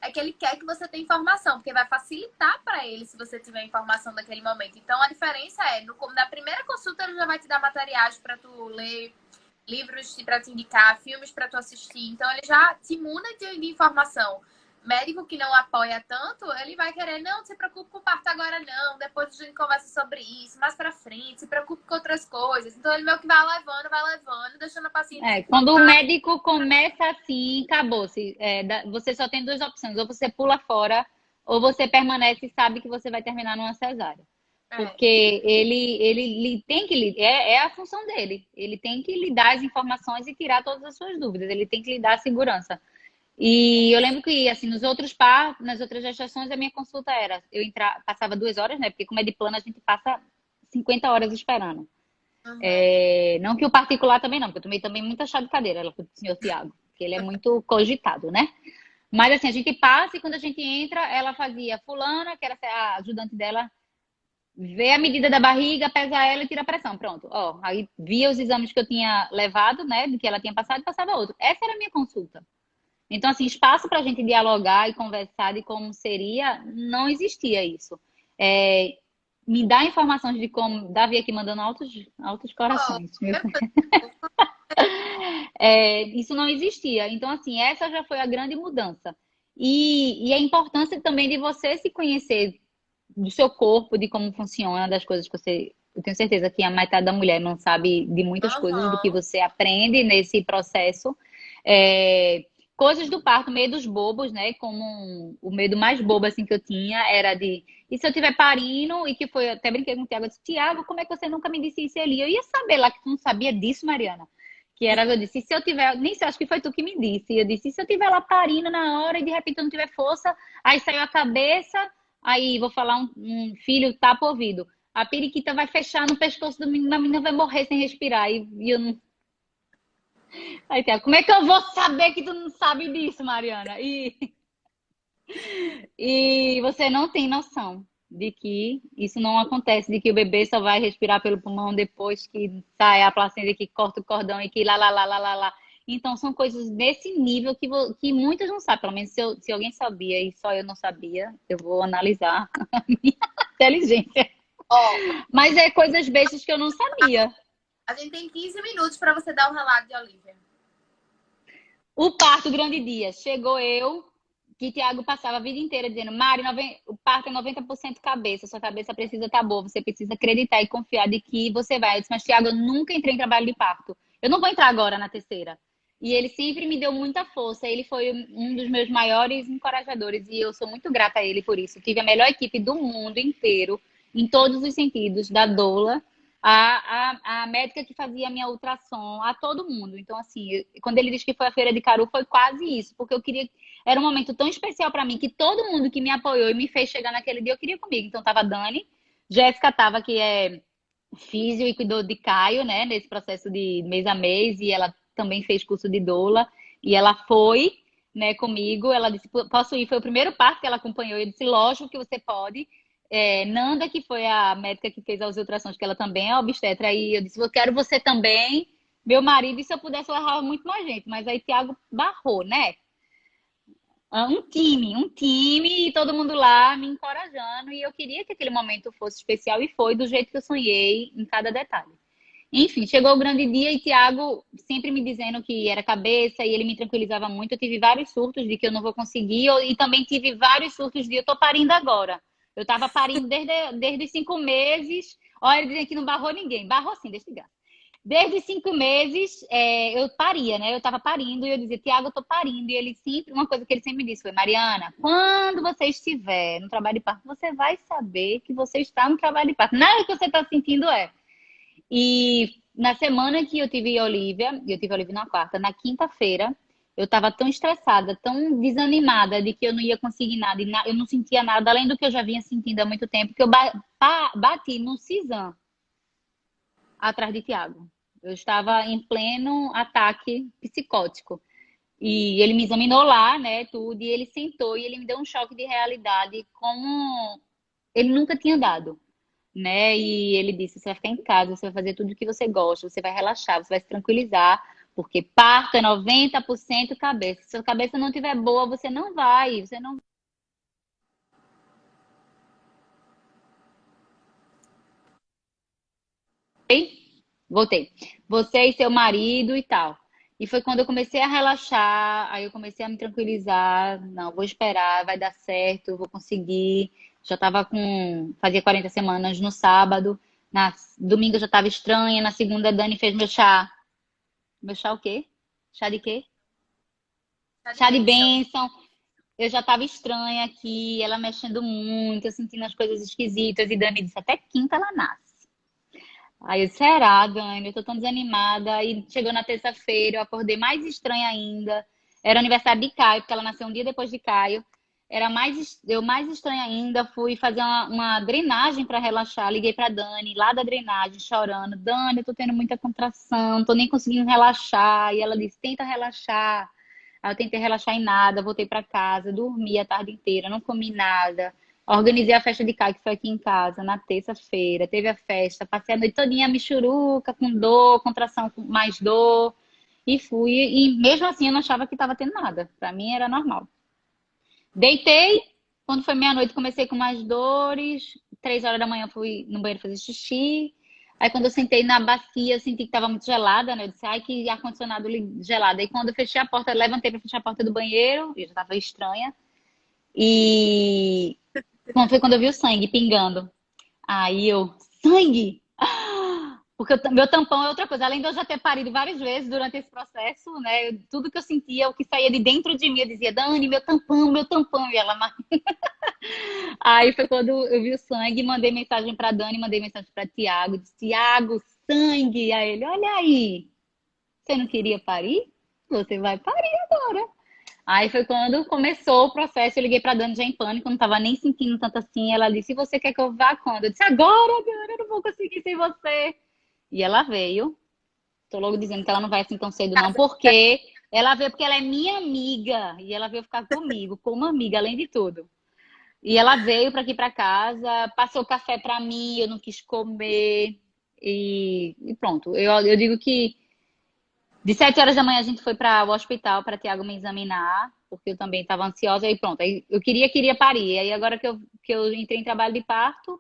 é que ele quer que você tenha informação, porque vai facilitar para ele se você tiver informação naquele momento. Então a diferença é, na primeira consulta ele já vai te dar materiais para tu ler, livros para te indicar, filmes para tu assistir. Então ele já te imuna de informação. Médico que não apoia tanto, ele vai querer, não se preocupe com o parto agora não, depois a gente conversa sobre isso, mais pra frente, se preocupe com outras coisas. Então ele meio que vai levando, deixando a paciente se Quando o focar. médico começa assim, acabou-se. Você só tem duas opções, ou você pula fora, ou você permanece e sabe que você vai terminar numa cesárea. Porque ele tem que é a função dele. Ele tem que lhe dar as informações e tirar todas as suas dúvidas. Ele tem que lhe dar a segurança. E eu lembro que, assim, nos outros partos, nas outras gestações, a minha consulta era, passava 2 horas, né? Porque como é de plano, a gente passa 50 horas esperando. Não que o particular também não, porque eu tomei também muita chá de cadeira, ela foi do senhor Tiago, que ele é muito cogitado, né? Mas assim, a gente passa e quando a gente entra, ela fazia fulana, que era a ajudante dela, vê a medida da barriga, pesa ela e tira a pressão. Pronto. Ó, aí via os exames que eu tinha levado, né? Do que ela tinha passado e passava outro. Essa era a minha consulta. Então, assim, espaço para a gente dialogar e conversar de como seria, não existia isso. Me dá informações de como. Davi aqui mandando altos corações. Isso não existia. Então, assim, essa já foi a grande mudança. E a importância também de você se conhecer do seu corpo, de como funciona, das coisas que você. Eu tenho certeza que a metade da mulher não sabe de muitas coisas do que você aprende nesse processo. Coisas do parto, medos bobos, né? Como o medo mais bobo assim que eu tinha era de e se eu tiver parindo, e que foi, até brinquei com o Tiago, eu disse, Tiago, como é que você nunca me disse isso ali? Eu ia saber lá que tu não sabia disso, Mariana. Que era, eu disse, se eu tiver, nem sei, acho que foi tu que me disse. Eu disse, se eu tiver lá parindo na hora e de repente eu não tiver força, aí saiu a cabeça, aí vou falar um filho tapa o ouvido. A periquita vai fechar no pescoço do menino, a menina vai morrer sem respirar. E eu não. Aí, Tiago, como é que eu vou saber que tu não sabe disso, Mariana? E você não tem noção de que isso não acontece, de que o bebê só vai respirar pelo pulmão depois que sai a placenta, que corta o cordão e que lá, lá, lá, lá, lá, lá. Então, são coisas desse nível que muitas não sabem. Pelo menos se alguém sabia e só eu não sabia, eu vou analisar a minha inteligência. Mas é coisas bestas que eu não sabia. A gente tem 15 minutos para você dar um relato de Olivia. O parto, grande dia. Chegou eu, que Tiago passava a vida inteira dizendo, Mari, o parto é 90% cabeça, sua cabeça precisa estar boa, você precisa acreditar e confiar de que você vai. Eu disse, mas Tiago, eu nunca entrei em trabalho de parto. Eu não vou entrar agora na terceira. E ele sempre me deu muita força. Ele foi um dos meus maiores encorajadores e eu sou muito grata a ele por isso. Tive a melhor equipe do mundo inteiro, em todos os sentidos, da doula, a médica que fazia a minha ultrassom, a todo mundo. Então, assim, quando ele disse que foi a Feira de Caru, foi quase isso, porque eu queria. Era um momento tão especial para mim que todo mundo que me apoiou e me fez chegar naquele dia, eu queria comigo. Então, tava a Dani, Jéssica tava, que é físio e cuidou de Caio, né, nesse processo de mês a mês, e ela também fez curso de doula, e ela foi, né, comigo. Ela disse, posso ir? Foi o primeiro parto que ela acompanhou. Eu disse, lógico que você pode. Nanda, que foi a médica que fez as ultrassons, que ela também é obstetra, aí eu disse, eu quero você também, meu marido, e se eu pudesse, eu errava muito mais gente, mas aí Tiago barrou, né? Um time, e todo mundo lá me encorajando, e eu queria que aquele momento fosse especial, e foi do jeito que eu sonhei, em cada detalhe. Enfim, chegou o grande dia e Tiago sempre me dizendo que era cabeça e ele me tranquilizava muito. Eu tive vários surtos de que eu não vou conseguir e também tive vários surtos de eu tô parindo agora. Eu tava parindo desde os 5 meses. Olha, ele dizendo que não barrou ninguém. Barrou sim, deixa eu ligar. Desde os 5 meses eu paria, né? Eu tava parindo e eu dizia, Tiago, eu tô parindo. E ele sempre, uma coisa que ele sempre me disse foi, Mariana, quando você estiver no trabalho de parto, você vai saber que você está no trabalho de parto. Nada que você tá sentindo é. E na semana que eu tive Olivia na quarta, na quinta-feira, eu estava tão estressada, tão desanimada de que eu não ia conseguir nada, e eu não sentia nada, além do que eu já vinha sentindo há muito tempo, que eu bati no Cisan, atrás de Tiago. Eu estava em pleno ataque psicótico. E ele me examinou lá, né, tudo, e ele sentou e ele me deu um choque de realidade como ele nunca tinha dado, né? E ele disse: você vai ficar em casa, você vai fazer tudo o que você gosta, você vai relaxar, você vai se tranquilizar, porque parto é 90% cabeça. Se a cabeça não estiver boa, você não vai. Voltei. Você e seu marido e tal. E foi quando eu comecei a relaxar, aí eu comecei a me tranquilizar. Não, vou esperar, vai dar certo, eu vou conseguir. Já tava fazia 40 semanas no sábado. Na domingo eu já tava estranha. Na segunda, a Dani fez meu chá. Meu chá o quê? Chá de quê? Tá de Chá de bênção. bênção. Eu já tava estranha aqui, ela mexendo muito, eu sentindo as coisas esquisitas. E Dani disse, até quinta ela nasce. Aí eu, será, Dani? Eu tô tão desanimada. E chegou na terça-feira, eu acordei mais estranha ainda. Era aniversário de Caio, porque ela nasceu um dia depois de Caio. Eu mais estranha ainda, fui fazer uma drenagem para relaxar. Liguei para Dani, lá da drenagem, chorando. Dani, eu tô tendo muita contração, não tô nem conseguindo relaxar. E ela disse: tenta relaxar. Aí eu tentei relaxar em nada, voltei para casa, dormi a tarde inteira, não comi nada. Organizei a festa de Caio, que foi aqui em casa, na terça-feira. Teve a festa, passei a noite todinha michuruca, com dor, contração com mais dor. E fui, e mesmo assim eu não achava que estava tendo nada. Para mim era normal. Deitei, quando foi meia-noite comecei com mais dores. 3 horas da manhã fui no banheiro fazer xixi. Aí quando eu sentei na bacia, eu senti que estava muito gelada, né? Eu disse, ai, que ar-condicionado gelado. Aí quando eu fechei a porta, levantei para fechar a porta do banheiro, eu já estava estranha. E foi quando eu vi o sangue pingando. Aí eu, sangue! Porque meu tampão é outra coisa. Além de eu já ter parido várias vezes durante esse processo, né? Tudo que eu sentia, o que saía de dentro de mim, eu dizia, Dani, meu tampão, meu tampão. E ela, aí foi quando eu vi o sangue, mandei mensagem para Dani, mandei mensagem para Tiago, disse, Tiago, sangue. Aí ele, olha aí, você não queria parir? Você vai parir agora. Aí foi quando começou o processo, eu liguei pra Dani já em pânico, eu não tava nem sentindo tanto assim. Ela disse, e você quer que eu vá quando? Eu disse, agora, Dani, eu não vou conseguir sem você. E ela veio. Tô logo dizendo que ela não vai assim tão cedo, não, porque ela veio porque ela é minha amiga e ela veio ficar comigo, como amiga, além de tudo. E ela veio para aqui para casa, passou café para mim, eu não quis comer e pronto. Eu digo que de 7 horas da manhã a gente foi para o hospital para Tiago me examinar, porque eu também estava ansiosa e pronto. Aí eu queria parir. Aí agora que eu entrei em trabalho de parto,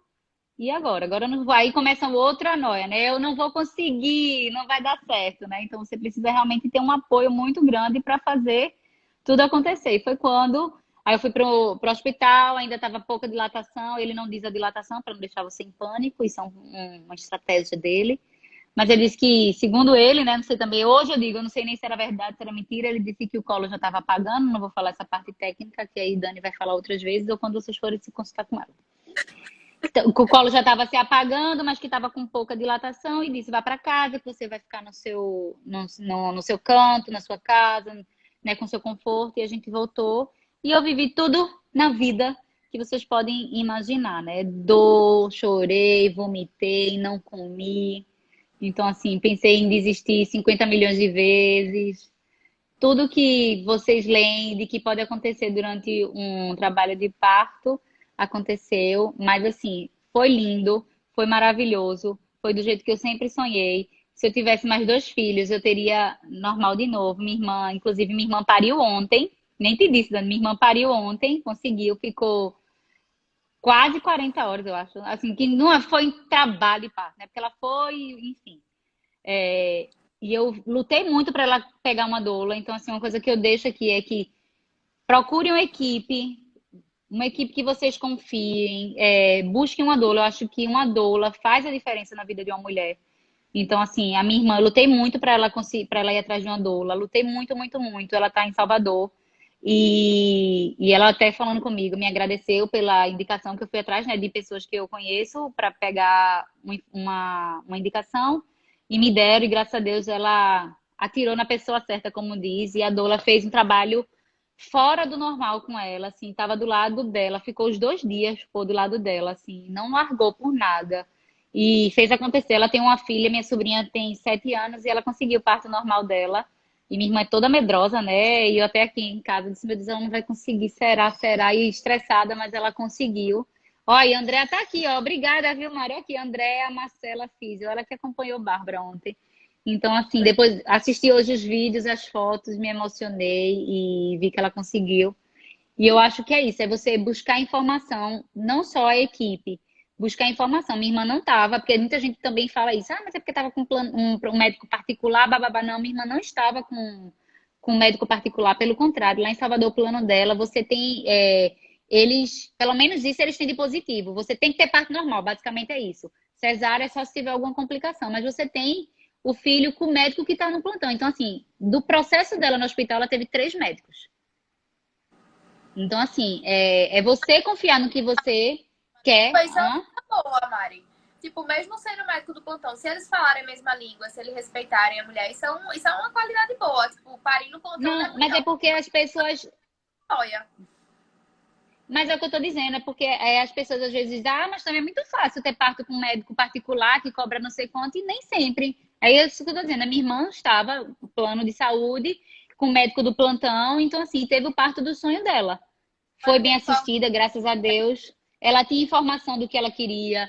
e agora? Agora eu não vou. Aí começa outra noia, né? Eu não vou conseguir, não vai dar certo, né? Então você precisa realmente ter um apoio muito grande para fazer tudo acontecer. E foi quando. Aí eu fui pro hospital, ainda estava pouca dilatação. Ele não diz a dilatação para não deixar você em pânico, isso é uma estratégia dele. Mas ele disse que, segundo ele, né? Não sei também, hoje eu digo, eu não sei nem se era verdade, se era mentira. Ele disse que o colo já estava apagando, não vou falar essa parte técnica, que aí Dani vai falar outras vezes, ou quando vocês forem se consultar com ela. Então, o colo já estava se apagando, mas que estava com pouca dilatação, e disse: vá para casa, que você vai ficar no seu canto, na sua casa, né, com seu conforto. E a gente voltou. E eu vivi tudo na vida que vocês podem imaginar, né? Dor, chorei, vomitei, não comi. Então, assim, pensei em desistir 50 milhões de vezes. Tudo que vocês leem de que pode acontecer durante um trabalho de parto, aconteceu, mas assim, foi lindo, foi maravilhoso, foi do jeito que eu sempre sonhei. Se eu tivesse mais 2 filhos, eu teria normal de novo. Minha irmã, inclusive, minha irmã pariu ontem. Nem te disse, Dani, minha irmã pariu ontem, conseguiu, ficou quase 40 horas, eu acho. Assim, que não foi em trabalho de parto, né? Porque ela foi, enfim. E eu lutei muito para ela pegar uma doula. Então, assim, uma coisa que eu deixo aqui é que procure uma equipe que vocês confiem, busquem uma doula. Eu acho que uma doula faz a diferença na vida de uma mulher. Então, assim, a minha irmã, eu lutei muito para ela conseguir, para ela ir atrás de uma doula. Lutei muito, muito, muito. Ela tá em Salvador. E ela até falando comigo, me agradeceu pela indicação que eu fui atrás, né, de pessoas que eu conheço para pegar uma indicação e me deram, e graças a Deus ela atirou na pessoa certa, como diz, e a doula fez um trabalho fora do normal com ela, assim, tava do lado dela, ficou os 2 dias, ficou do lado dela, assim, não largou por nada. E fez acontecer. Ela tem uma filha, minha sobrinha tem 7 anos, e ela conseguiu o parto normal dela. E minha irmã é toda medrosa, né? E eu até aqui em casa disse, meu Deus, ela não vai conseguir, será? E estressada, mas ela conseguiu. Ó, e a Andréa tá aqui, ó. Obrigada, viu, Mário? Aqui, Andréa Marcela Físio, ela que acompanhou Bárbara ontem. Então, assim, depois assisti hoje os vídeos, as fotos, me emocionei e vi que ela conseguiu. E eu acho que é isso, é você buscar informação, não só a equipe, buscar informação. Minha irmã não estava, porque muita gente também fala isso, mas é porque estava com um médico particular, bababá. Não, minha irmã não estava com um médico particular, pelo contrário, lá em Salvador, o plano dela, você tem, eles, pelo menos isso eles têm de positivo, você tem que ter parto normal, basicamente é isso. Cesárea é só se tiver alguma complicação, mas você tem o filho com o médico que está no plantão. Então, assim, do processo dela no hospital, ela teve 3 médicos. Então, assim, é você confiar no que você quer. Pois é uma boa, Mari. Tipo, mesmo sendo médico do plantão, se eles falarem a mesma língua, se eles respeitarem a mulher, isso é uma qualidade boa. Tipo, parir no plantão Não, mas é porque as pessoas. Olha. Mas é o que eu tô dizendo, é porque as pessoas às vezes dizem, mas também é muito fácil ter parto com um médico particular que cobra não sei quanto, e nem sempre. Aí é isso que eu tô dizendo, a minha irmã estava no plano de saúde, com o médico do plantão, então assim, teve o parto do sonho dela. Foi bem assistida, graças a Deus. Ela tinha informação do que ela queria.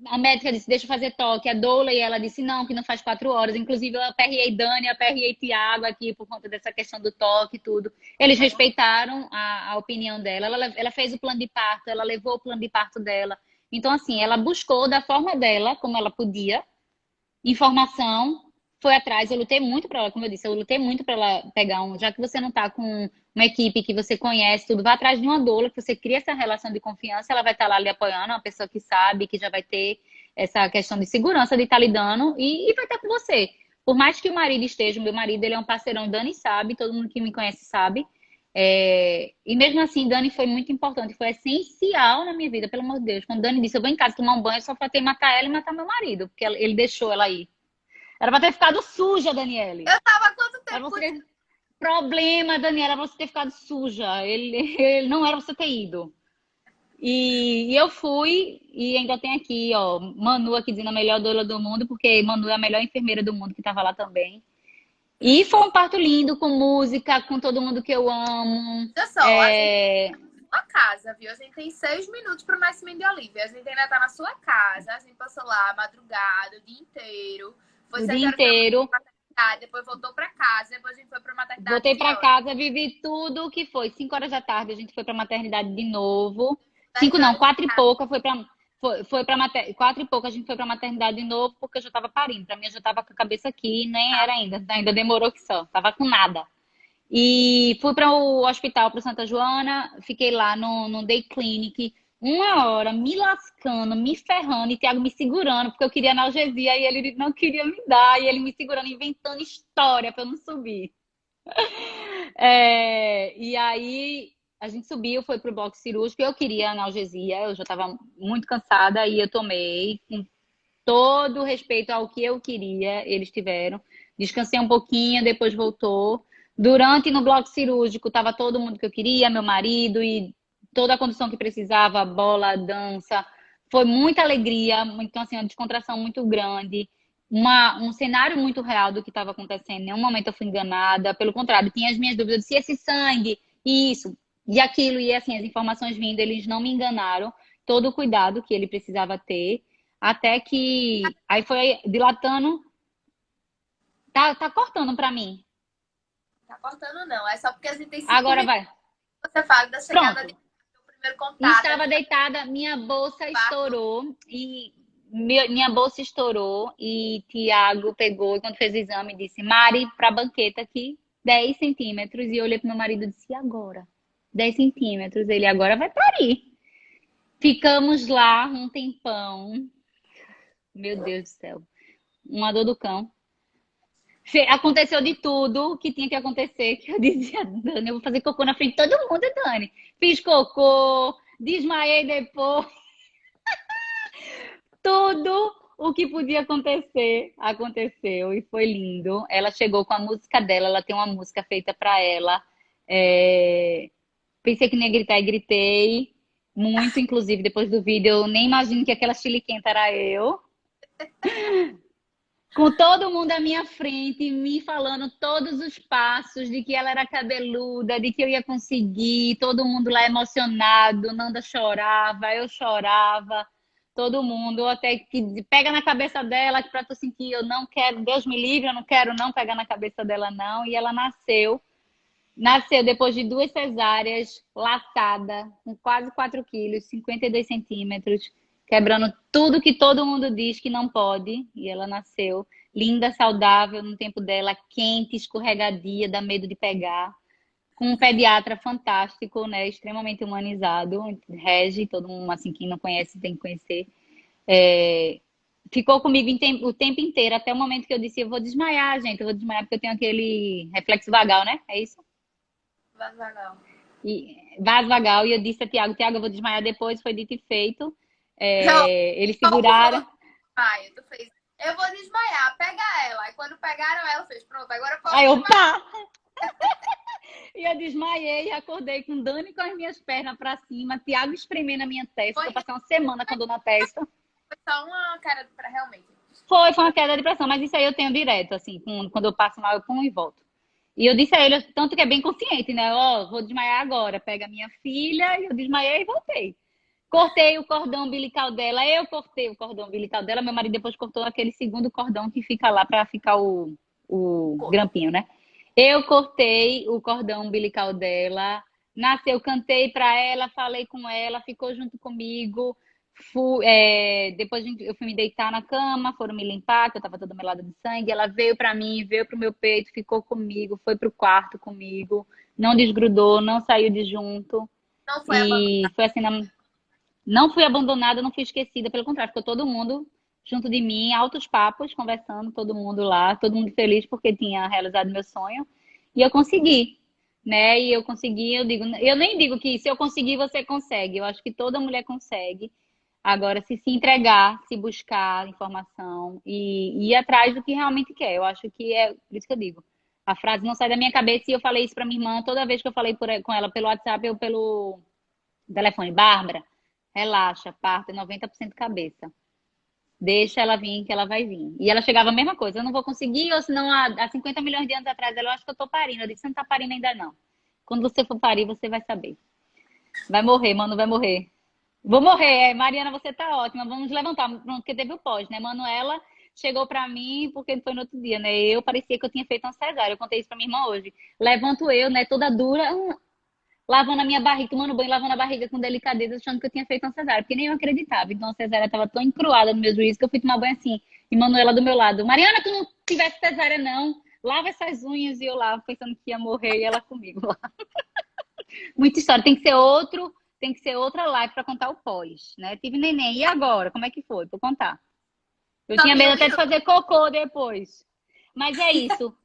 A médica disse, deixa eu fazer toque. A doula, e ela disse, não, que não faz 4 horas. Inclusive, eu aperriei Dani, aperriei Tiago aqui por conta dessa questão do toque e tudo. Eles respeitaram a opinião dela. Ela fez o plano de parto, ela levou o plano de parto dela. Então, assim, ela buscou da forma dela, como ela podia, informação, foi atrás. Eu lutei muito para ela, como eu disse, eu lutei muito para ela pegar já que você não tá com uma equipe que você conhece, tudo, vá atrás de uma doula, que você cria essa relação de confiança, ela vai estar lá lhe apoiando, uma pessoa que sabe, que já vai ter essa questão de segurança de estar lidando e vai estar com você. Por mais que o marido esteja, o meu marido, ele é um parceirão, Dani sabe, todo mundo que me conhece sabe. E mesmo assim, Dani foi muito importante, foi essencial na minha vida, pelo amor de Deus. Quando Dani disse, eu vou em casa tomar um banho, eu só faltei matar ela e matar meu marido, porque ele deixou ela ir. Era pra ter ficado suja, Daniele. Eu tava há quanto tempo? Problema, Daniela, era pra você ter ficado suja. Ele não era pra você ter ido. E eu fui, e ainda tem aqui, ó, Manu aqui dizendo a melhor doula do mundo, porque Manu é a melhor enfermeira do mundo que tava lá também. E foi um parto lindo, com música, com todo mundo que eu amo. Olha só, a gente tá na sua casa, viu? A gente tem 6 minutos pro Nascimento de Olivia. A gente ainda tá na sua casa, a gente passou lá a madrugada, o dia inteiro. Foi o dia inteiro. Depois voltou pra casa, depois a gente foi pra maternidade. Voltei pra casa, vivi tudo o que foi. 5 horas da tarde a gente foi pra maternidade de novo. 5 não, 4 e pouca foi pra 4 e pouca a gente foi pra maternidade de novo, porque eu já tava parindo. Pra mim eu já tava com a cabeça aqui, nem era ainda demorou que só, tava com nada. E fui para o hospital, para Santa Joana, fiquei lá no Day Clinic, 1 hora, me lascando, me ferrando, e Thiago me segurando, porque eu queria analgesia, e ele não queria me dar, e ele me segurando, inventando história para eu não subir. E aí, a gente subiu, foi pro bloco cirúrgico, eu queria analgesia, eu já estava muito cansada, e eu tomei, com todo o respeito ao que eu queria, eles tiveram. Descansei um pouquinho, depois voltou. Durante, no bloco cirúrgico, estava todo mundo que eu queria, meu marido, e toda a condição que precisava, bola, dança. Foi muita alegria, então, assim, uma descontração muito grande. Um cenário muito real do que estava acontecendo. Em nenhum momento eu fui enganada. Pelo contrário, tinha as minhas dúvidas. Se esse sangue, isso, E aquilo, e assim, as informações vindo, eles não me enganaram. Todo o cuidado que ele precisava ter. Até que aí foi dilatando. Tá cortando pra mim. Tá cortando, não. É só porque a gente tem 5 minutos Agora vai. que você fala da chegada Pronto. do primeiro contato. Estava deitada, minha bolsa estourou e minha bolsa estourou e Tiago pegou e quando fez o exame disse, Mari, para a banqueta aqui, 10 centímetros. E eu olhei pro meu marido e disse, e agora? 10 centímetros. Ele agora vai parir. Ficamos lá um tempão. Meu Deus do céu. Uma dor do cão. Aconteceu de tudo que tinha que acontecer, que eu dizia, Dani, eu vou fazer cocô na frente de todo mundo, Dani. Fiz cocô, desmaiei depois. Tudo o que podia acontecer, aconteceu e foi lindo. Ela chegou com a música dela, ela tem uma música feita para ela. Pensei que nem ia gritar e gritei. Muito, inclusive, depois do vídeo, eu nem imagino que aquela chiliquenta era eu. Com todo mundo à minha frente, me falando todos os passos de que ela era cabeluda, de que eu ia conseguir, todo mundo lá emocionado, Nanda chorava, eu chorava, todo mundo, até que pega na cabeça dela, que pra tu sentir, eu não quero, Deus me livre, eu não quero não pegar na cabeça dela não, e ela nasceu depois de 2 cesáreas, latada, com quase 4 quilos, 52 centímetros, quebrando tudo que todo mundo diz que não pode. E ela nasceu linda, saudável, no tempo dela, quente, escorregadia, dá medo de pegar. Com um pediatra fantástico, né? Extremamente humanizado. Regi, todo mundo, assim, quem não conhece tem que conhecer. Ficou comigo o tempo inteiro, até o momento que eu disse, eu vou desmaiar, gente. Eu vou desmaiar porque eu tenho aquele reflexo vagal, né? É isso? Vaso vagal. Vaso vagal. E eu disse a Tiago, eu vou desmaiar depois. Foi dito e feito. Não, Eles seguraram. Tu fez, eu vou desmaiar, pega ela. Aí quando pegaram ela, fez, pronto, agora eu posso Aí eu, desmaiar. pá! E eu desmaiei e acordei com Dani com as minhas pernas pra cima, Tiago espremendo a minha testa. Eu passei uma semana com dor na testa. Foi só uma cara pra realmente. Foi uma queda de pressão, mas isso aí eu tenho direto, assim, quando eu passo mal, eu pulo e volto. E eu disse a ele, tanto que é bem consciente, né? Ó, vou desmaiar agora. Pega a minha filha, e eu desmaiei e voltei. Cortei o cordão umbilical dela, eu cortei o cordão umbilical dela, meu marido depois cortou aquele segundo cordão que fica lá pra ficar o grampinho, né? Eu cortei o cordão umbilical dela, nasceu, cantei pra ela, falei com ela, ficou junto comigo. Depois eu fui me deitar na cama, foram me limpar, que eu tava toda melada de sangue. Ela veio pra mim, veio pro meu peito, ficou comigo, foi pro quarto comigo, não desgrudou, não saiu de junto. Não foi E abandonada. foi assim, não fui abandonada, não fui esquecida, pelo contrário, ficou todo mundo junto de mim, altos papos, conversando, todo mundo lá, todo mundo feliz porque tinha realizado meu sonho. E eu consegui, né? E eu consegui, eu nem digo que se eu conseguir, você consegue. Eu acho que toda mulher consegue. Agora, se entregar, se buscar informação e ir atrás do que realmente quer. Eu acho que é por isso que eu digo. A frase não sai da minha cabeça e eu falei isso pra minha irmã toda vez que eu falei com ela pelo WhatsApp ou pelo telefone. Bárbara, relaxa, parto é 90% cabeça. Deixa ela vir, que ela vai vir. E ela chegava a mesma coisa. Eu não vou conseguir, ou senão há 50 milhões de anos atrás, ela, eu acho que eu tô parindo. Eu disse, você não tá parindo ainda não. Quando você for parir, você vai saber. Vai morrer, mano, vai morrer. Vou morrer. Mariana, você tá ótima. Vamos levantar. Pronto, porque teve o pós, né? Manuela chegou pra mim, porque foi no outro dia, né? Eu parecia que eu tinha feito uma cesárea. Eu contei isso pra minha irmã hoje. Levanto eu, né? Toda dura, lavando a minha barriga, tomando banho, lavando a barriga com delicadeza, achando que eu tinha feito uma cesárea, porque nem eu acreditava. Então a cesárea tava tão encruada no meu juízo que eu fui tomar banho assim. E Manuela do meu lado, Mariana, tu não tivesse cesárea não, lava essas unhas. E eu lá, pensando que ia morrer e ela comigo lá. Muita história, tem que ser outra live pra contar o pós, né? Tive neném, e agora? Como é que foi? Vou contar. Eu tinha medo até de fazer cocô depois. Mas é isso.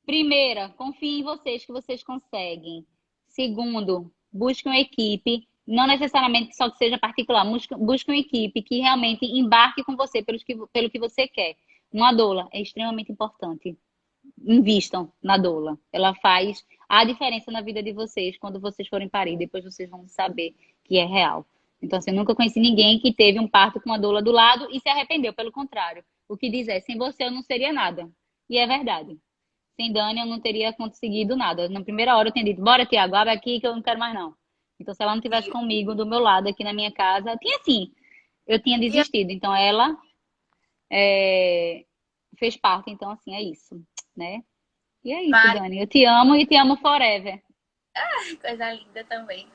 Primeira, confie em vocês que vocês conseguem. Segundo, busque uma equipe, não necessariamente só que seja particular, busque uma equipe que realmente embarque com você pelo que você quer. Uma doula é extremamente importante. Invistam na doula. Ela faz a diferença na vida de vocês quando vocês forem parir. Depois vocês vão saber que é real. Então, assim, eu nunca conheci ninguém que teve um parto com uma doula do lado e se arrependeu. Pelo contrário. O que diz é, sem você eu não seria nada. E é verdade. sem Dani eu não teria conseguido nada. Na primeira hora eu tinha dito, bora, Tiago, abre aqui que eu não quero mais não. Então, se ela não tivesse comigo do meu lado aqui na minha casa, tinha sim, eu tinha desistido. Então, ela fez parte. Então, assim, é isso, né? E é isso, Mari, Dani. Eu te amo e te amo forever. coisa linda também.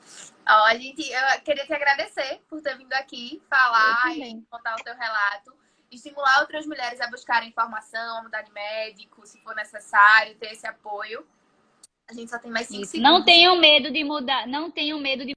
Ó, eu queria te agradecer por ter vindo aqui Eu falar e também. contar o teu relato. Estimular outras mulheres a buscarem informação, a mudar de médico, se for necessário, ter esse apoio. A gente só tem mais 5 Isso. Não segundos. tenham medo de mudar, não tenham medo de